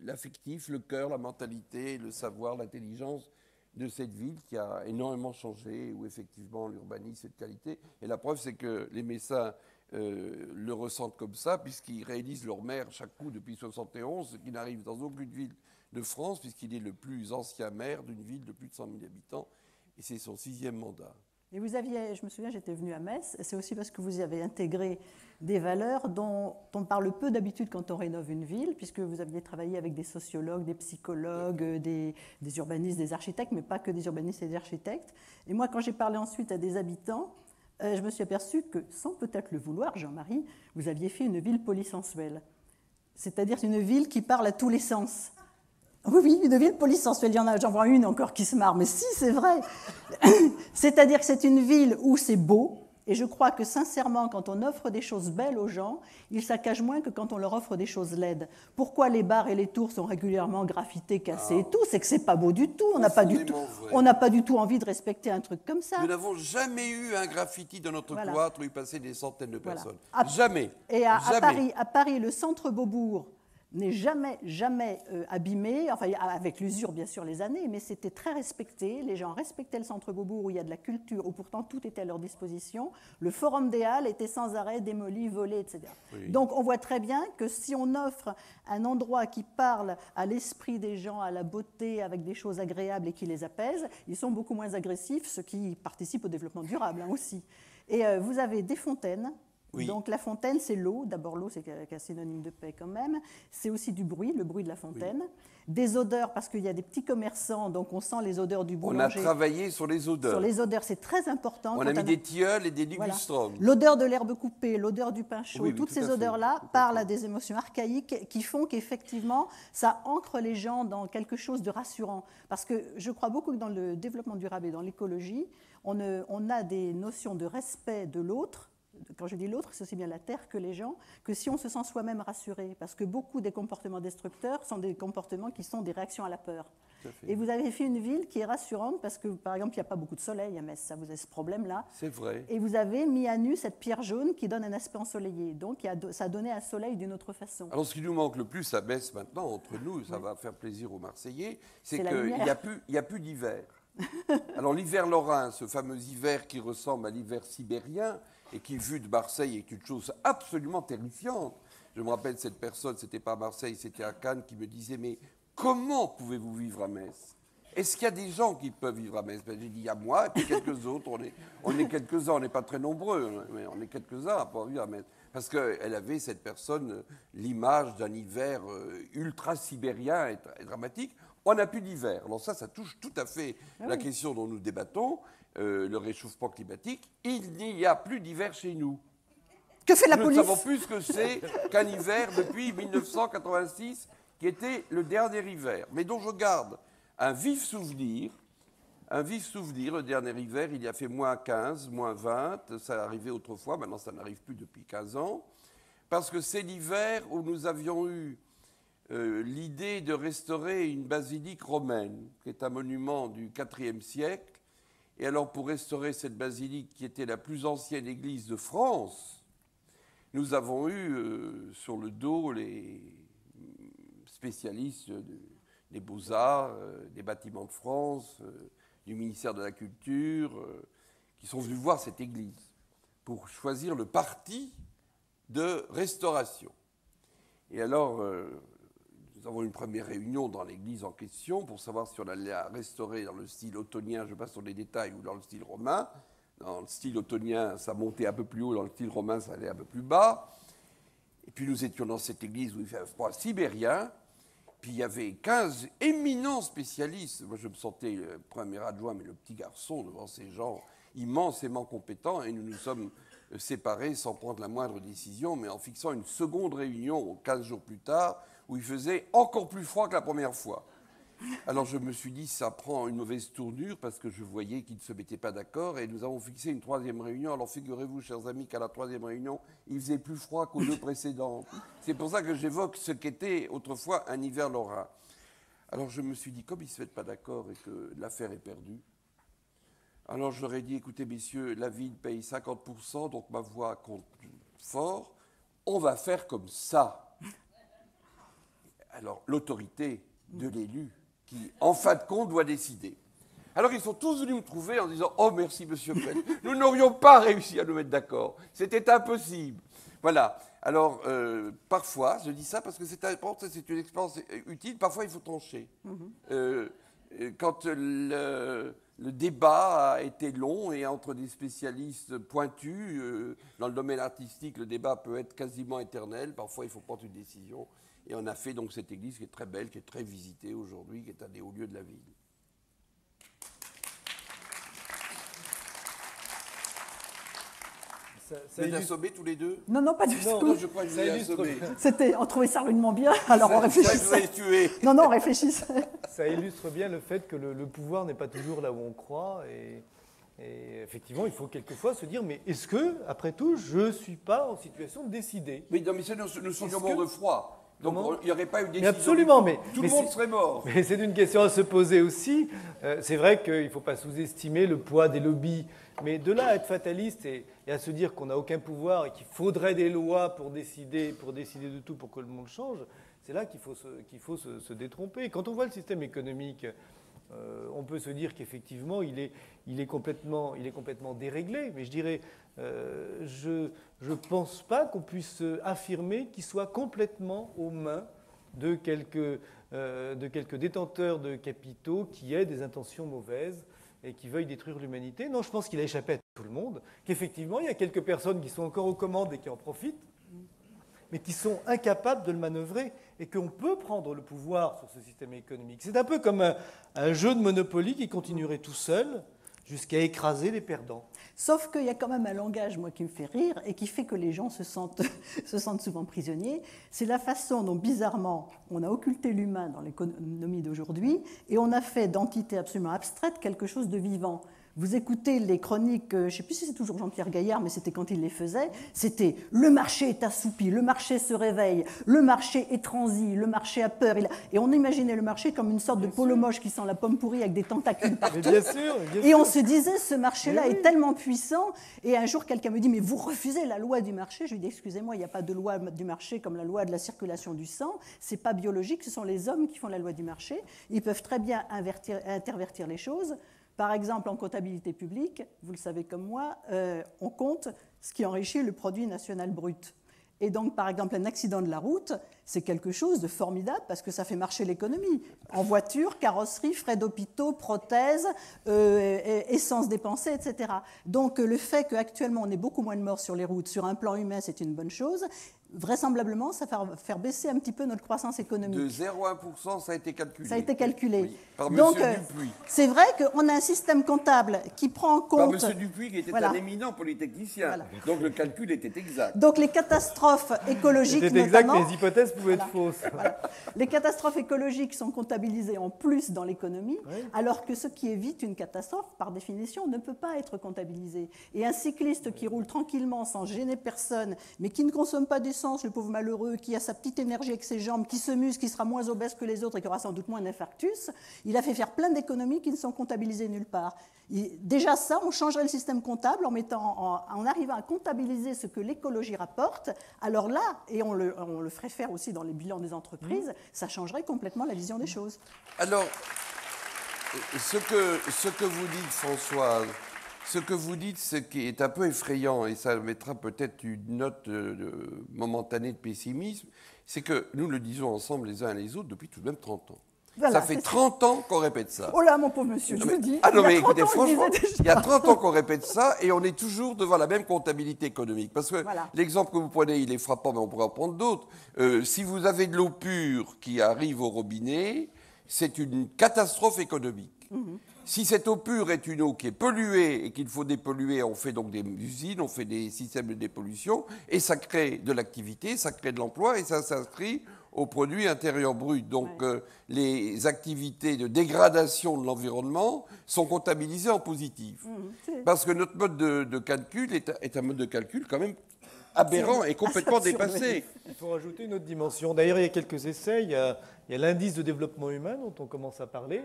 l'affectif, le cœur, la mentalité, le savoir, l'intelligence de cette ville qui a énormément changé, où effectivement l'urbanisme est de qualité. Et la preuve, c'est que les Messins le ressentent comme ça, puisqu'ils réalisent leur maire chaque coup depuis 1971, ce qui n'arrive dans aucune ville de France, puisqu'il est le plus ancien maire d'une ville de plus de 100 000 habitants, et c'est son 6e mandat. Et vous aviez, je me souviens, j'étais venue à Metz, et c'est aussi parce que vous y avez intégré des valeurs dont on parle peu d'habitude quand on rénove une ville, puisque vous aviez travaillé avec des sociologues, des psychologues, des urbanistes, des architectes, mais pas que des urbanistes et des architectes. Et moi, quand j'ai parlé ensuite à des habitants, je me suis aperçue que, sans peut-être le vouloir, Jean-Marie, vous aviez fait une ville polysensuelle. C'est-à-dire une ville qui parle à tous les sens. Oui, une ville polysensuelle, j'en vois une encore qui se marre, mais si, c'est vrai. C'est-à-dire que c'est une ville où c'est beau, et je crois que sincèrement, quand on offre des choses belles aux gens, ils saccagent moins que quand on leur offre des choses laides. Pourquoi les bars et les tours sont régulièrement graffités, cassés et tout? C'est que c'est pas beau du tout. On n'a pas du tout envie de respecter un truc comme ça. Nous n'avons jamais eu un graffiti dans notre cloître où il passait des centaines de personnes. Jamais. Et à Paris, le centre Beaubourg n'est jamais abîmé, enfin avec l'usure bien sûr les années, mais c'était très respecté, les gens respectaient le centre Beaubourg où il y a de la culture, où pourtant tout était à leur disposition, le forum des Halles était sans arrêt démoli, volé, etc. Oui. Donc on voit très bien que si on offre un endroit qui parle à l'esprit des gens, à la beauté, avec des choses agréables et qui les apaisent, ils sont beaucoup moins agressifs, ce qui participe au développement durable aussi. Et vous avez des fontaines. Oui. Donc la fontaine, c'est l'eau. D'abord l'eau, c'est un synonyme de paix quand même. C'est aussi du bruit, le bruit de la fontaine. Oui. Des odeurs, parce qu'il y a des petits commerçants, donc on sent les odeurs du boulanger. On a travaillé sur les odeurs. Sur les odeurs, c'est très important. On a mis des tilleuls et des ligustrums. Voilà. L'odeur de l'herbe coupée, l'odeur du pain chaud, toutes ces odeurs-là parlent à des émotions archaïques qui font qu'effectivement, ça ancre les gens dans quelque chose de rassurant. Parce que je crois beaucoup que dans le développement durable et dans l'écologie, on a des notions de respect de l'autre. Quand je dis l'autre, c'est aussi bien la Terre que les gens, que si on se sent soi-même rassuré. Parce que beaucoup des comportements destructeurs sont des comportements qui sont des réactions à la peur. Et vous avez fait une ville qui est rassurante parce que, par exemple, il n'y a pas beaucoup de soleil à Metz, ça vous avez ce problème-là. C'est vrai. Et vous avez mis à nu cette pierre jaune qui donne un aspect ensoleillé. Donc, ça a donné un soleil d'une autre façon. Alors, ce qui nous manque le plus à Metz maintenant, entre nous, ça va faire plaisir aux Marseillais, c'est qu'il n'y a plus d'hiver. Alors, l'hiver lorrain, ce fameux hiver qui ressemble à l'hiver sibérien, et qui, vu de Marseille, est une chose absolument terrifiante. Je me rappelle cette personne, c'était pas à Marseille, c'était à Cannes, qui me disait « Mais comment pouvez-vous vivre à Metz ? Est-ce qu'il y a des gens qui peuvent vivre à Metz ?» J'ai dit « Il y a moi et puis quelques autres. On est quelques-uns, on n'est pas très nombreux, mais on est quelques-uns à pouvoir vivre à Metz. » Parce qu'elle avait, cette personne, l'image d'un hiver ultra-sibérien et dramatique. On n'a plus d'hiver. Alors ça touche tout à fait la question dont nous débattons. le réchauffement climatique, il n'y a plus d'hiver chez nous. Que fait la Nous police? ne savons plus ce que c'est qu'un hiver depuis 1986, qui était le dernier hiver, mais dont je garde un vif souvenir, le dernier hiver, il y a fait moins 15, moins 20, ça arrivait autrefois, maintenant ça n'arrive plus depuis 15 ans, parce que c'est l'hiver où nous avions eu l'idée de restaurer une basilique romaine, qui est un monument du IVe siècle. Et alors, pour restaurer cette basilique, qui était la plus ancienne église de France, nous avons eu sur le dos les spécialistes des Beaux-Arts, des Bâtiments de France, du ministère de la Culture, qui sont venus voir cette église pour choisir le parti de restauration. Et alors, nous avons une première réunion dans l'église en question pour savoir si on allait la restaurer dans le style ottonien, je passe sur les détails, ou dans le style romain. Dans le style ottonien, ça montait un peu plus haut, dans le style romain, ça allait un peu plus bas. Et puis nous étions dans cette église où il fait un froid sibérien. Puis il y avait 15 éminents spécialistes. Moi, je me sentais le premier adjoint, mais le petit garçon devant ces gens immensément compétents. Et nous nous sommes séparés sans prendre la moindre décision, mais en fixant une seconde réunion 15 jours plus tard, où il faisait encore plus froid que la première fois. Alors je me suis dit, ça prend une mauvaise tournure, parce que je voyais qu'ils ne se mettaient pas d'accord, et nous avons fixé une troisième réunion. Alors figurez-vous, chers amis, qu'à la troisième réunion, il faisait plus froid qu'aux deux précédentes. C'est pour ça que j'évoque ce qu'était autrefois un hiver lorrain. Alors je me suis dit, comme ils ne se mettent pas d'accord et que l'affaire est perdue, alors je leur ai dit, écoutez messieurs, la ville paye 50%, donc ma voix compte fort, on va faire comme ça. Alors l'autorité de l'élu, qui en fin de compte doit décider. Alors ils sont tous venus me trouver en disant, oh merci monsieur Fred, nous n'aurions pas réussi à nous mettre d'accord, c'était impossible. Voilà, alors parfois, je dis ça parce que c'est important, c'est une expérience utile, parfois il faut trancher. Quand le débat a été long et entre des spécialistes pointus, dans le domaine artistique, le débat peut être quasiment éternel. Parfois, il faut prendre une décision. Et on a fait donc cette église qui est très belle, qui est très visitée aujourd'hui, qui est un des hauts lieux de la ville. Vous êtes assommés tous les deux? Non, non, pas du tout. Non, je crois que je vous ai assommé. On trouvait ça rudement bien, alors on réfléchissait. Non, non, on réfléchissait. Ça illustre bien le fait que le pouvoir n'est pas toujours là où on croit. Et effectivement, il faut quelquefois se dire, mais est-ce que, après tout, je ne suis pas en situation de décider? Mais non, mais nous serions morts de froid. Donc il n'y aurait pas eu de décision. Mais absolument, mais tout le monde serait mort. Mais c'est une question à se poser aussi. C'est vrai qu'il ne faut pas sous-estimer le poids des lobbies. Mais de là à être fataliste et à se dire qu'on n'a aucun pouvoir et qu'il faudrait des lois pour décider de tout pour que le monde change, c'est là qu'il faut se détromper. Quand on voit le système économique, on peut se dire qu'effectivement, il est complètement déréglé. Mais je dirais, je ne pense pas qu'on puisse affirmer qu'il soit complètement aux mains de quelques détenteurs de capitaux qui aient des intentions mauvaises et qui veuillent détruire l'humanité. Non, je pense qu'il a échappé à tout le monde, qu'effectivement, il y a quelques personnes qui sont encore aux commandes et qui en profitent, mais qui sont incapables de le manœuvrer et qu'on peut prendre le pouvoir sur ce système économique. C'est un peu comme un jeu de Monopoly qui continuerait tout seul jusqu'à écraser les perdants. Sauf qu'il y a quand même un langage, moi, qui me fait rire et qui fait que les gens se sentent souvent prisonniers. C'est la façon dont, bizarrement, on a occulté l'humain dans l'économie d'aujourd'hui et on a fait d'entités absolument abstraites quelque chose de vivant. Vous écoutez les chroniques, je ne sais plus si c'est toujours Jean-Pierre Gaillard, mais c'était quand il les faisait, c'était « le marché est assoupi, le marché se réveille, le marché est transi, le marché a peur ». Et on imaginait le marché comme une sorte de polo moche qui sent la pomme pourrie avec des tentacules partout. Mais bien sûr. Et on se disait, ce marché-là est tellement puissant. Et un jour, quelqu'un me dit, mais vous refusez la loi du marché? Je lui dis, excusez-moi, il n'y a pas de loi du marché comme la loi de la circulation du sang. Ce n'est pas biologique, ce sont les hommes qui font la loi du marché. Ils peuvent très bien intervertir les choses. Par exemple, en comptabilité publique, vous le savez comme moi, on compte ce qui enrichit le produit national brut. Et donc, par exemple, un accident de la route, c'est quelque chose de formidable parce que ça fait marcher l'économie. En voiture, carrosserie, frais d'hôpitaux, prothèses, essence dépensée, etc. Donc, le fait qu'actuellement, on ait beaucoup moins de morts sur les routes, sur un plan humain, c'est une bonne chose. vraisemblablement, ça va faire baisser un petit peu notre croissance économique. De 0,1%, ça a été calculé. Ça a été calculé. Oui, par Donc, M. Dupuis. c'est vrai qu'on a un système comptable qui prend en compte... Par M. Dupuis, qui était un éminent polytechnicien. Voilà. Donc, le calcul était exact. Donc, les catastrophes écologiques, c'était exact, mais les hypothèses pouvaient être fausses. Voilà. Les catastrophes écologiques sont comptabilisées en plus dans l'économie, alors que ce qui évite une catastrophe, par définition, ne peut pas être comptabilisé. Et un cycliste qui roule tranquillement, sans gêner personne, mais qui ne consomme pas d'essence, le pauvre malheureux, qui a sa petite énergie avec ses jambes, qui se muscle, qui sera moins obèse que les autres et qui aura sans doute moins d'infarctus, il a fait faire plein d'économies qui ne sont comptabilisées nulle part. Déjà ça, on changerait le système comptable en arrivant à comptabiliser ce que l'écologie rapporte. Alors là, et on le ferait faire aussi dans les bilans des entreprises, ça changerait complètement la vision des choses. Alors, ce que vous dites, Françoise, ce que vous dites, ce qui est un peu effrayant, et ça mettra peut-être une note momentanée de pessimisme, c'est que nous le disons ensemble les uns et les autres depuis tout de même 30 ans. Voilà, ça fait 30 ans qu'on répète ça. Oh là, mon pauvre monsieur, je vous le dis. Ah non, mais écoutez, franchement, il y a 30 ans qu'on répète ça et on est toujours devant la même comptabilité économique. Parce que l'exemple que vous prenez, il est frappant, mais on pourrait en prendre d'autres. Si vous avez de l'eau pure qui arrive au robinet, c'est une catastrophe économique. Si cette eau pure est une eau qui est polluée et qu'il faut dépolluer, on fait donc des usines, on fait des systèmes de dépollution, et ça crée de l'activité, ça crée de l'emploi, et ça s'inscrit au produit intérieur brut. Donc les activités de dégradation de l'environnement sont comptabilisées en positif. Parce que notre mode de calcul est un mode de calcul quand même aberrant et complètement dépassé. Il faut rajouter une autre dimension. D'ailleurs, il y a quelques essais. Il y a l'indice de développement humain dont on commence à parler,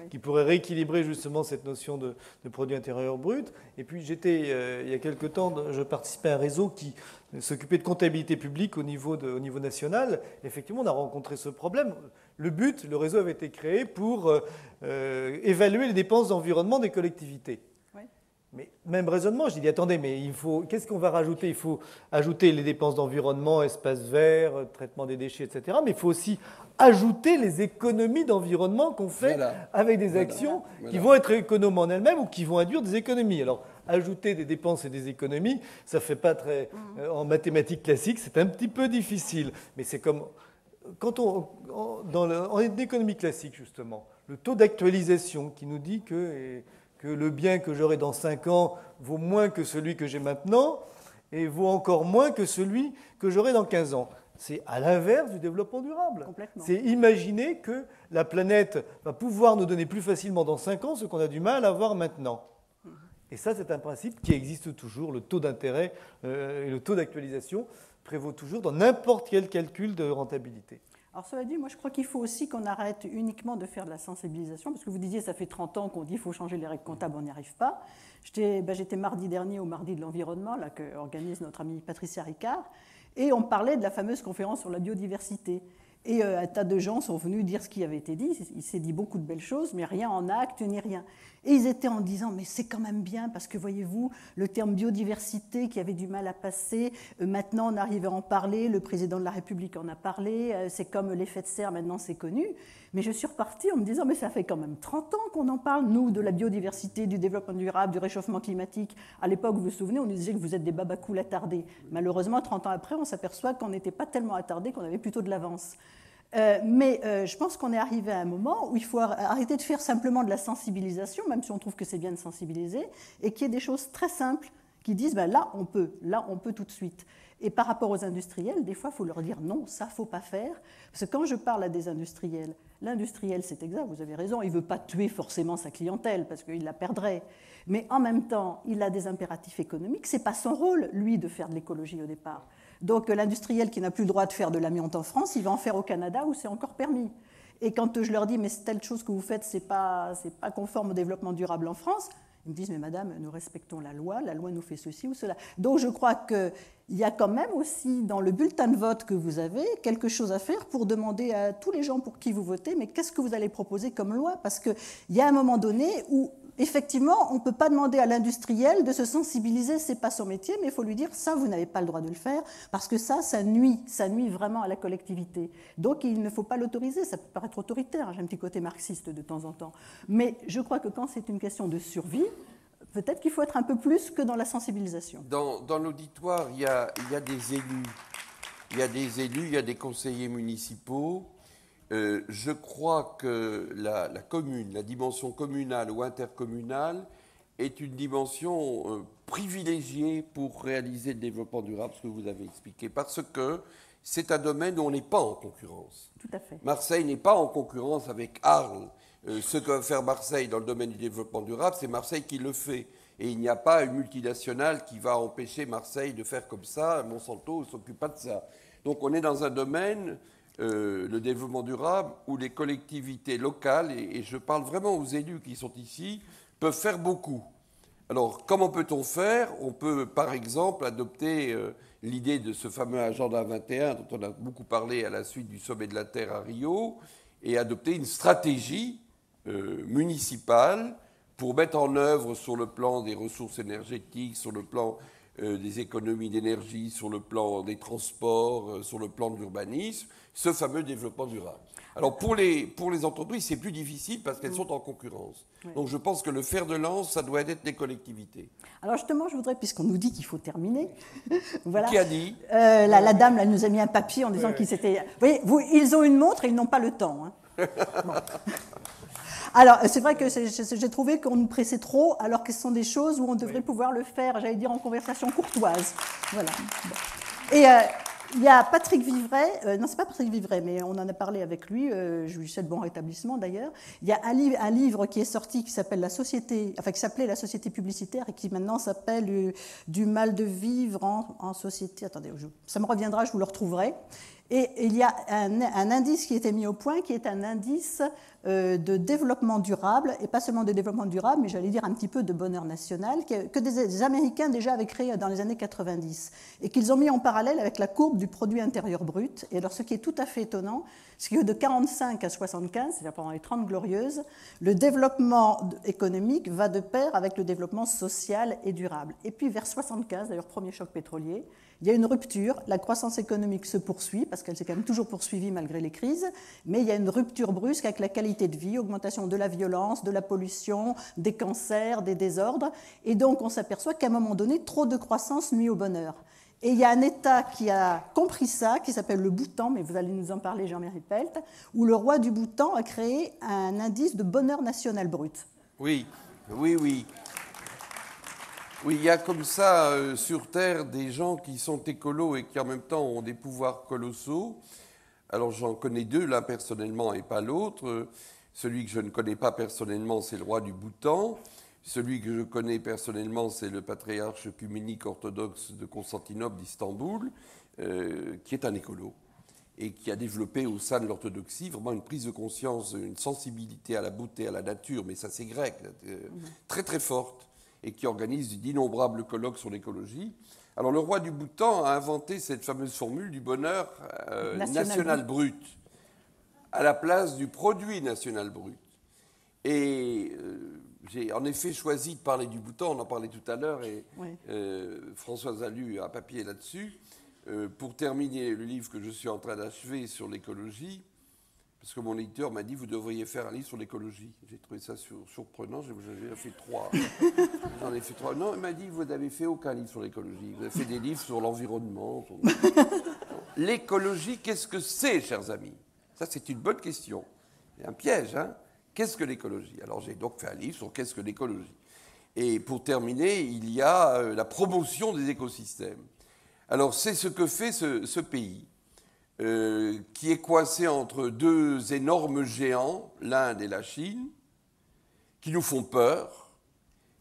qui pourrait rééquilibrer justement cette notion de produit intérieur brut. Et puis, il y a quelques temps, je participais à un réseau qui s'occupait de comptabilité publique au niveau national. Effectivement, on a rencontré ce problème. Le réseau avait été créé pour évaluer les dépenses d'environnement des collectivités. Mais même raisonnement, j'ai dit, attendez, mais qu'est-ce qu'on va rajouter ? Il faut ajouter les dépenses d'environnement, espaces verts, traitement des déchets, etc. Mais il faut aussi ajouter les économies d'environnement qu'on fait avec des actions qui vont être économes en elles-mêmes ou qui vont induire des économies. Alors, ajouter des dépenses et des économies, ça ne fait pas très... en mathématiques classiques, c'est un petit peu difficile. Mais c'est comme... En économie classique, justement, le taux d'actualisation qui nous dit que le bien que j'aurai dans 5 ans vaut moins que celui que j'ai maintenant et vaut encore moins que celui que j'aurai dans 15 ans. C'est à l'inverse du développement durable. C'est imaginer que la planète va pouvoir nous donner plus facilement dans 5 ans ce qu'on a du mal à avoir maintenant. Et ça, c'est un principe qui existe toujours. Le taux d'intérêt et le taux d'actualisation prévaut toujours dans n'importe quel calcul de rentabilité. Alors cela dit, moi je crois qu'il faut aussi qu'on arrête uniquement de faire de la sensibilisation, parce que vous disiez ça fait 30 ans qu'on dit qu'il faut changer les règles comptables, on n'y arrive pas. J'étais mardi dernier au Mardi de l'Environnement, là, que organise notre amie Patricia Ricard, et on parlait de la fameuse conférence sur la biodiversité. Et un tas de gens sont venus dire ce qui avait été dit. Il s'est dit beaucoup de belles choses, mais rien en acte ni rien. Et ils étaient en disant, mais c'est quand même bien, parce que voyez-vous, le terme biodiversité qui avait du mal à passer, maintenant on arrive à en parler, le président de la République en a parlé, c'est comme l'effet de serre, maintenant c'est connu. Mais je suis repartie en me disant, mais ça fait quand même 30 ans qu'on en parle, nous, de la biodiversité, du développement durable, du réchauffement climatique. À l'époque, vous vous souvenez, on nous disait que vous êtes des babacools attardés. Malheureusement, 30 ans après, on s'aperçoit qu'on n'était pas tellement attardés, qu'on avait plutôt de l'avance. Mais je pense qu'on est arrivé à un moment où il faut arrêter de faire simplement de la sensibilisation, même si on trouve que c'est bien de sensibiliser, et qu'il y ait des choses très simples qui disent ben là on peut tout de suite. Et par rapport aux industriels, des fois il faut leur dire non, ça ne faut pas faire. Parce que quand je parle à des industriels, l'industriel c'est exact, vous avez raison, il ne veut pas tuer forcément sa clientèle parce qu'il la perdrait. Mais en même temps, il a des impératifs économiques, ce n'est pas son rôle, lui, de faire de l'écologie au départ. Donc l'industriel qui n'a plus le droit de faire de l'amiante en France, il va en faire au Canada où c'est encore permis. Et quand je leur dis, mais telle chose que vous faites, c'est pas conforme au développement durable en France, ils me disent, mais madame, nous respectons la loi nous fait ceci ou cela. Donc je crois qu'il y a quand même aussi dans le bulletin de vote que vous avez quelque chose à faire pour demander à tous les gens pour qui vous votez, mais qu'est-ce que vous allez proposer comme loi ? Parce qu'il y a un moment donné où effectivement, on ne peut pas demander à l'industriel de se sensibiliser, ce n'est pas son métier, mais il faut lui dire ça, vous n'avez pas le droit de le faire, parce que ça nuit vraiment à la collectivité. Donc il ne faut pas l'autoriser, ça peut paraître autoritaire, j'ai un petit côté marxiste de temps en temps. Mais je crois que quand c'est une question de survie, peut-être qu'il faut être un peu plus que dans la sensibilisation. Dans l'auditoire, il y a des élus. il y a des élus, il y a des conseillers municipaux. Je crois que la commune, la dimension communale ou intercommunale est une dimension privilégiée pour réaliser le développement durable, ce que vous avez expliqué, parce que c'est un domaine où on n'est pas en concurrence. Tout à fait. Marseille n'est pas en concurrence avec Arles. Ce que va faire Marseille dans le domaine du développement durable, c'est Marseille qui le fait. Et il n'y a pas une multinationale qui va empêcher Marseille de faire comme ça. Monsanto ne s'occupe pas de ça. Donc on est dans un domaine, le développement durable, où les collectivités locales, et je parle vraiment aux élus qui sont ici, peuvent faire beaucoup. Alors, comment peut-on faire? On peut, par exemple, adopter l'idée de ce fameux agenda 21 dont on a beaucoup parlé à la suite du sommet de la Terre à Rio, et adopter une stratégie municipale pour mettre en œuvre sur le plan des ressources énergétiques, sur le plan des économies d'énergie, sur le plan des transports, sur le plan de l'urbanisme, ce fameux développement durable. Alors pour les entreprises, c'est plus difficile parce qu'elles sont en concurrence. Oui. Donc je pense que le fer de lance, ça doit être les collectivités. Alors justement, je voudrais, puisqu'on nous dit qu'il faut terminer, voilà. Qui a dit la dame là, nous a mis un papier en disant qu'ils étaient... Vous voyez, ils ont une montre et ils n'ont pas le temps. Hein. Bon. Alors, c'est vrai que j'ai trouvé qu'on nous pressait trop, alors que ce sont des choses où on devrait pouvoir le faire, j'allais dire, en conversation courtoise. Voilà. Bon. Et il y a Patrick Vivray, non, c'est pas Patrick Vivray, mais on en a parlé avec lui, je lui souhaite bon rétablissement d'ailleurs. Il y a un livre qui est sorti qui s'appelle qui s'appelait La Société publicitaire et qui maintenant s'appelle Du mal de vivre en société. Attendez, ça me reviendra, je vous le retrouverai. Et il y a un indice qui a été mis au point, qui est un indice de développement durable, et pas seulement de développement durable, mais j'allais dire un petit peu de bonheur national, que des Américains déjà avaient créé dans les années 90, et qu'ils ont mis en parallèle avec la courbe du produit intérieur brut. Et alors ce qui est tout à fait étonnant, c'est que de 45 à 75, c'est-à-dire pendant les 30 glorieuses, le développement économique va de pair avec le développement social et durable. Et puis vers 75, d'ailleurs premier choc pétrolier, il y a une rupture, la croissance économique se poursuit, parce qu'elle s'est quand même toujours poursuivie malgré les crises, mais il y a une rupture brusque avec la qualité de vie, augmentation de la violence, de la pollution, des cancers, des désordres, et donc on s'aperçoit qu'à un moment donné, trop de croissance nuit au bonheur. Et il y a un État qui a compris ça, qui s'appelle le Bhoutan, mais vous allez nous en parler, Jean-Marie Pelt, où le roi du Bhoutan a créé un indice de bonheur national brut. Oui. Oui, il y a comme ça sur Terre des gens qui sont écolos et qui en même temps ont des pouvoirs colossaux. Alors j'en connais deux, l'un personnellement et pas l'autre. Celui que je ne connais pas personnellement, c'est le roi du Bhoutan. Celui que je connais personnellement, c'est le patriarche œcuménique orthodoxe de Constantinople d'Istanbul, qui est un écolo et qui a développé au sein de l'orthodoxie vraiment une prise de conscience, une sensibilité à la beauté, à la nature, mais ça c'est grec, très très forte, et qui organise d'innombrables colloques sur l'écologie. Alors le roi du Bhoutan a inventé cette fameuse formule du bonheur national brut à la place du produit national brut. Et j'ai en effet choisi de parler du Bhoutan, on en parlait tout à l'heure, et oui. Françoise a lu un papier là-dessus, pour terminer le livre que je suis en train d'achever sur l'écologie, parce que mon éditeur m'a dit, vous devriez faire un livre sur l'écologie. J'ai trouvé ça surprenant, j'en ai fait 3. J'en ai fait 3. Non, il m'a dit, vous n'avez fait aucun livre sur l'écologie. Vous avez fait des livres sur l'environnement. L'écologie, qu'est-ce que c'est, chers amis? Ça, c'est une bonne question. C'est un piège, hein? Qu'est-ce que l'écologie? Alors, j'ai donc fait un livre sur qu'est-ce que l'écologie. Et pour terminer, il y a la promotion des écosystèmes. Alors, c'est ce que fait ce pays. Qui est coincé entre deux énormes géants, l'Inde et la Chine, qui nous font peur,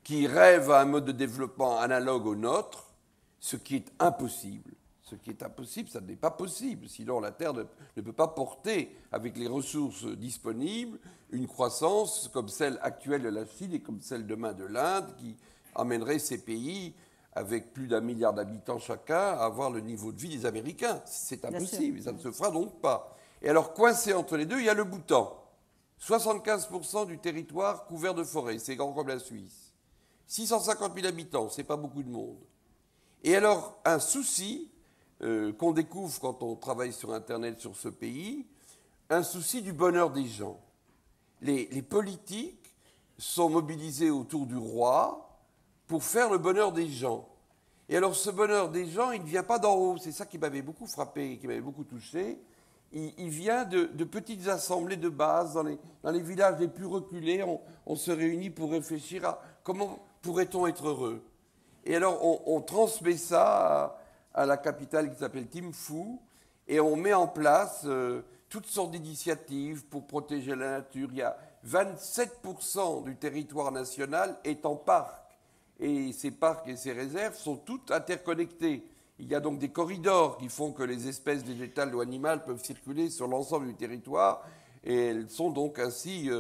qui rêvent à un mode de développement analogue au nôtre, ce qui est impossible. Ce qui est impossible, ça n'est pas possible. Sinon, la Terre ne peut pas porter, avec les ressources disponibles, une croissance comme celle actuelle de la Chine et comme celle demain de l'Inde, qui amènerait ces pays avec plus d'1 milliard d'habitants chacun, à avoir le niveau de vie des Américains. C'est impossible, ça ne se fera donc pas. Et alors, coincé entre les deux, il y a le Bhoutan. 75% du territoire couvert de forêts, c'est grand comme la Suisse. 650 000 habitants, c'est pas beaucoup de monde. Et alors, un souci qu'on découvre quand on travaille sur Internet sur ce pays, un souci du bonheur des gens. Les politiques sont mobilisés autour du roi pour faire le bonheur des gens. Et alors ce bonheur des gens, il ne vient pas d'en haut. C'est ça qui m'avait beaucoup frappé, qui m'avait beaucoup touché. Il vient de petites assemblées de base, dans les villages les plus reculés. On se réunit pour réfléchir à comment pourrait-on être heureux. Et alors on transmet ça à la capitale qui s'appelle Thimphu, et on met en place toutes sortes d'initiatives pour protéger la nature. Il y a 27% du territoire national est en parc. Et ces parcs et ces réserves sont toutes interconnectées. Il y a donc des corridors qui font que les espèces végétales ou animales peuvent circuler sur l'ensemble du territoire et elles sont donc ainsi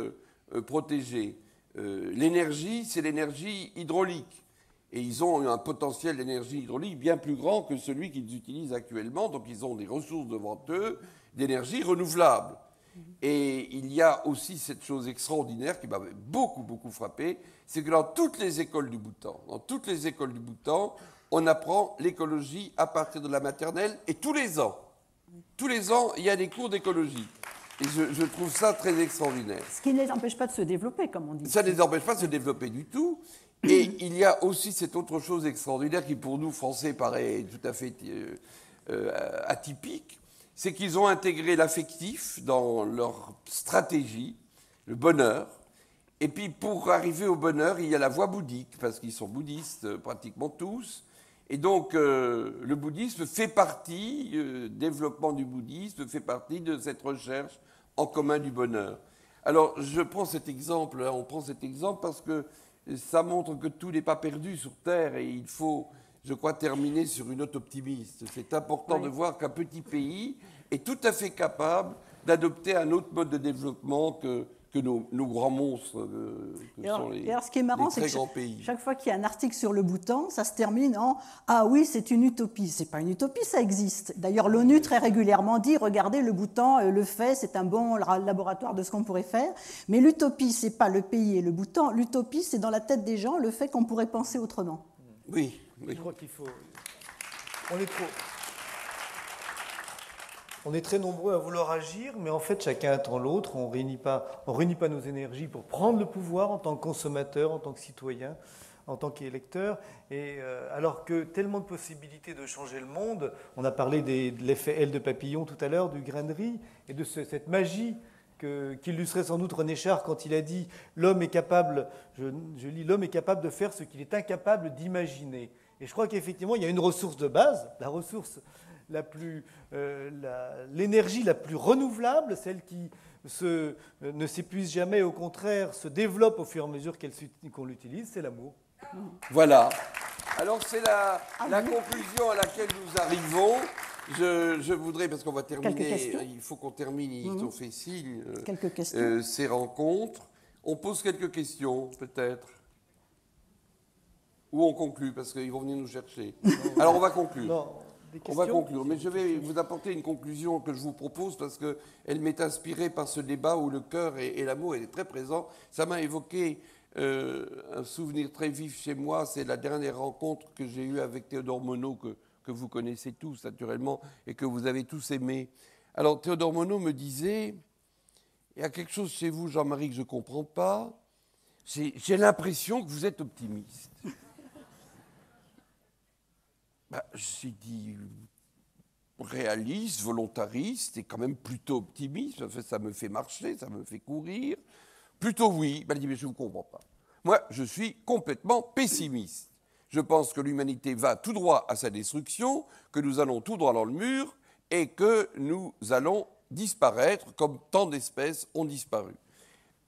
protégées. L'énergie, c'est l'énergie hydraulique. Et ils ont un potentiel d'énergie hydraulique bien plus grand que celui qu'ils utilisent actuellement. Donc ils ont des ressources devant eux d'énergie renouvelable. Et il y a aussi cette chose extraordinaire qui m'avait beaucoup, beaucoup frappé, c'est que dans toutes les écoles du Bhoutan, on apprend l'écologie à partir de la maternelle et tous les ans, il y a des cours d'écologie. Et je trouve ça très extraordinaire. Ce qui ne les empêche pas de se développer, comme on dit. Ça ne les empêche pas de se développer du tout. Et il y a aussi cette autre chose extraordinaire qui, pour nous, Français, paraît tout à fait atypique, c'est qu'ils ont intégré l'affectif dans leur stratégie, le bonheur. Et puis, pour arriver au bonheur, il y a la voie bouddhique, parce qu'ils sont bouddhistes pratiquement tous. Et donc, le bouddhisme fait partie, le développement du bouddhisme fait partie de cette recherche en commun du bonheur. Alors, je prends cet exemple, on prend cet exemple parce que ça montre que tout n'est pas perdu sur Terre et il faut, je crois, terminer sur une note optimiste. C'est important de voir qu'un petit pays est tout à fait capable d'adopter un autre mode de développement que nos grands monstres, sont les très grands pays. Chaque fois qu'il y a un article sur le Bhoutan, ça se termine en « Ah oui, c'est une utopie ». Ce n'est pas une utopie, ça existe. D'ailleurs, l'ONU très régulièrement dit « Regardez, le Bhoutan le fait, c'est un bon laboratoire de ce qu'on pourrait faire ». Mais l'utopie, ce n'est pas le pays et le Bhoutan. L'utopie, c'est dans la tête des gens le fait qu'on pourrait penser autrement. Oui. Je crois qu'il faut... On est très nombreux à vouloir agir, mais en fait, chacun attend l'autre. On ne réunit pas nos énergies pour prendre le pouvoir en tant que consommateur, en tant que citoyen, en tant qu'électeur. Et alors que tellement de possibilités de changer le monde, on a parlé de l'effet aile de papillon tout à l'heure, du grain de riz, et de cette magie qu'illustrait sans doute René Char quand il a dit « L'homme est capable, je lis, l'homme est capable de faire ce qu'il est incapable d'imaginer ». Et je crois qu'effectivement, il y a une ressource de base, la ressource... l'énergie la plus renouvelable, celle qui ne s'épuise jamais, au contraire, se développe au fur et à mesure qu'on l'utilise, c'est l'amour. Voilà. Alors c'est la conclusion à laquelle nous arrivons. Je voudrais, parce qu'on va terminer, il faut qu'on termine, ils ont fait signe, ces rencontres. On pose quelques questions, peut-être. Ou on conclut, parce qu'ils vont venir nous chercher. Alors on va conclure. Non. On va conclure, mais je vais vous apporter une conclusion que je vous propose parce qu'elle m'est inspirée par ce débat où le cœur et l'amour est très présent. Ça m'a évoqué un souvenir très vif chez moi, c'est la dernière rencontre que j'ai eue avec Théodore Monod, que vous connaissez tous naturellement et que vous avez tous aimé. Alors Théodore Monod me disait, il y a quelque chose chez vous, Jean-Marie, que je ne comprends pas, j'ai l'impression que vous êtes optimiste. J'ai dit réaliste, volontariste et quand même plutôt optimiste. Ça me fait marcher, ça me fait courir. Plutôt oui. Il m'a dit, mais je ne vous comprends pas. Moi, je suis complètement pessimiste. Je pense que l'humanité va tout droit à sa destruction, que nous allons tout droit dans le mur et que nous allons disparaître comme tant d'espèces ont disparu.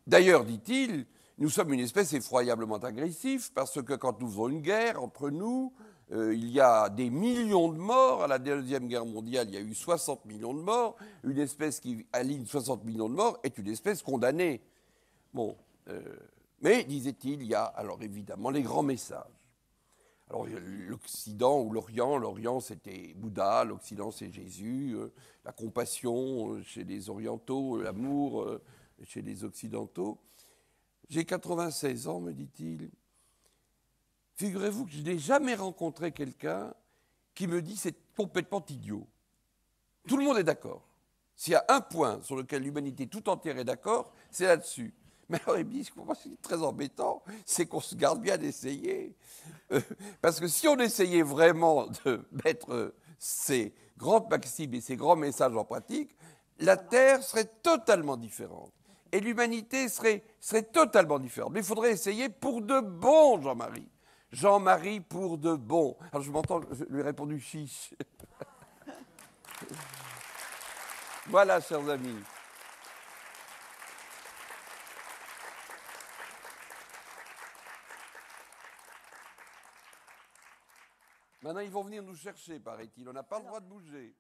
D'ailleurs, dit-il, nous sommes une espèce effroyablement agressive parce que quand nous faisons une guerre entre nous, il y a des millions de morts. À la Deuxième Guerre mondiale, il y a eu 60 millions de morts. Une espèce qui aligne 60 millions de morts est une espèce condamnée. Bon, mais, disait-il, il y a alors évidemment les grands messages. Alors l'Occident ou l'Orient c'était Bouddha, l'Occident c'est Jésus, la compassion chez les Orientaux, l'amour chez les Occidentaux. J'ai 96 ans, me dit-il. Figurez-vous que je n'ai jamais rencontré quelqu'un qui me dit c'est complètement idiot. Tout le monde est d'accord. S'il y a un point sur lequel l'humanité tout entière est d'accord, c'est là-dessus. Mais alors, il me dit, ce qui est très embêtant, c'est qu'on se garde bien d'essayer. Parce que si on essayait vraiment de mettre ces grandes maximes et ces grands messages en pratique, la Terre serait totalement différente. Et l'humanité serait totalement différente. Mais il faudrait essayer pour de bon, Jean-Marie. Jean-Marie pour de bon. Alors je m'entends, je lui ai répondu chiche. Voilà, chers amis. Maintenant, ils vont venir nous chercher, paraît-il. On n'a pas le droit de bouger.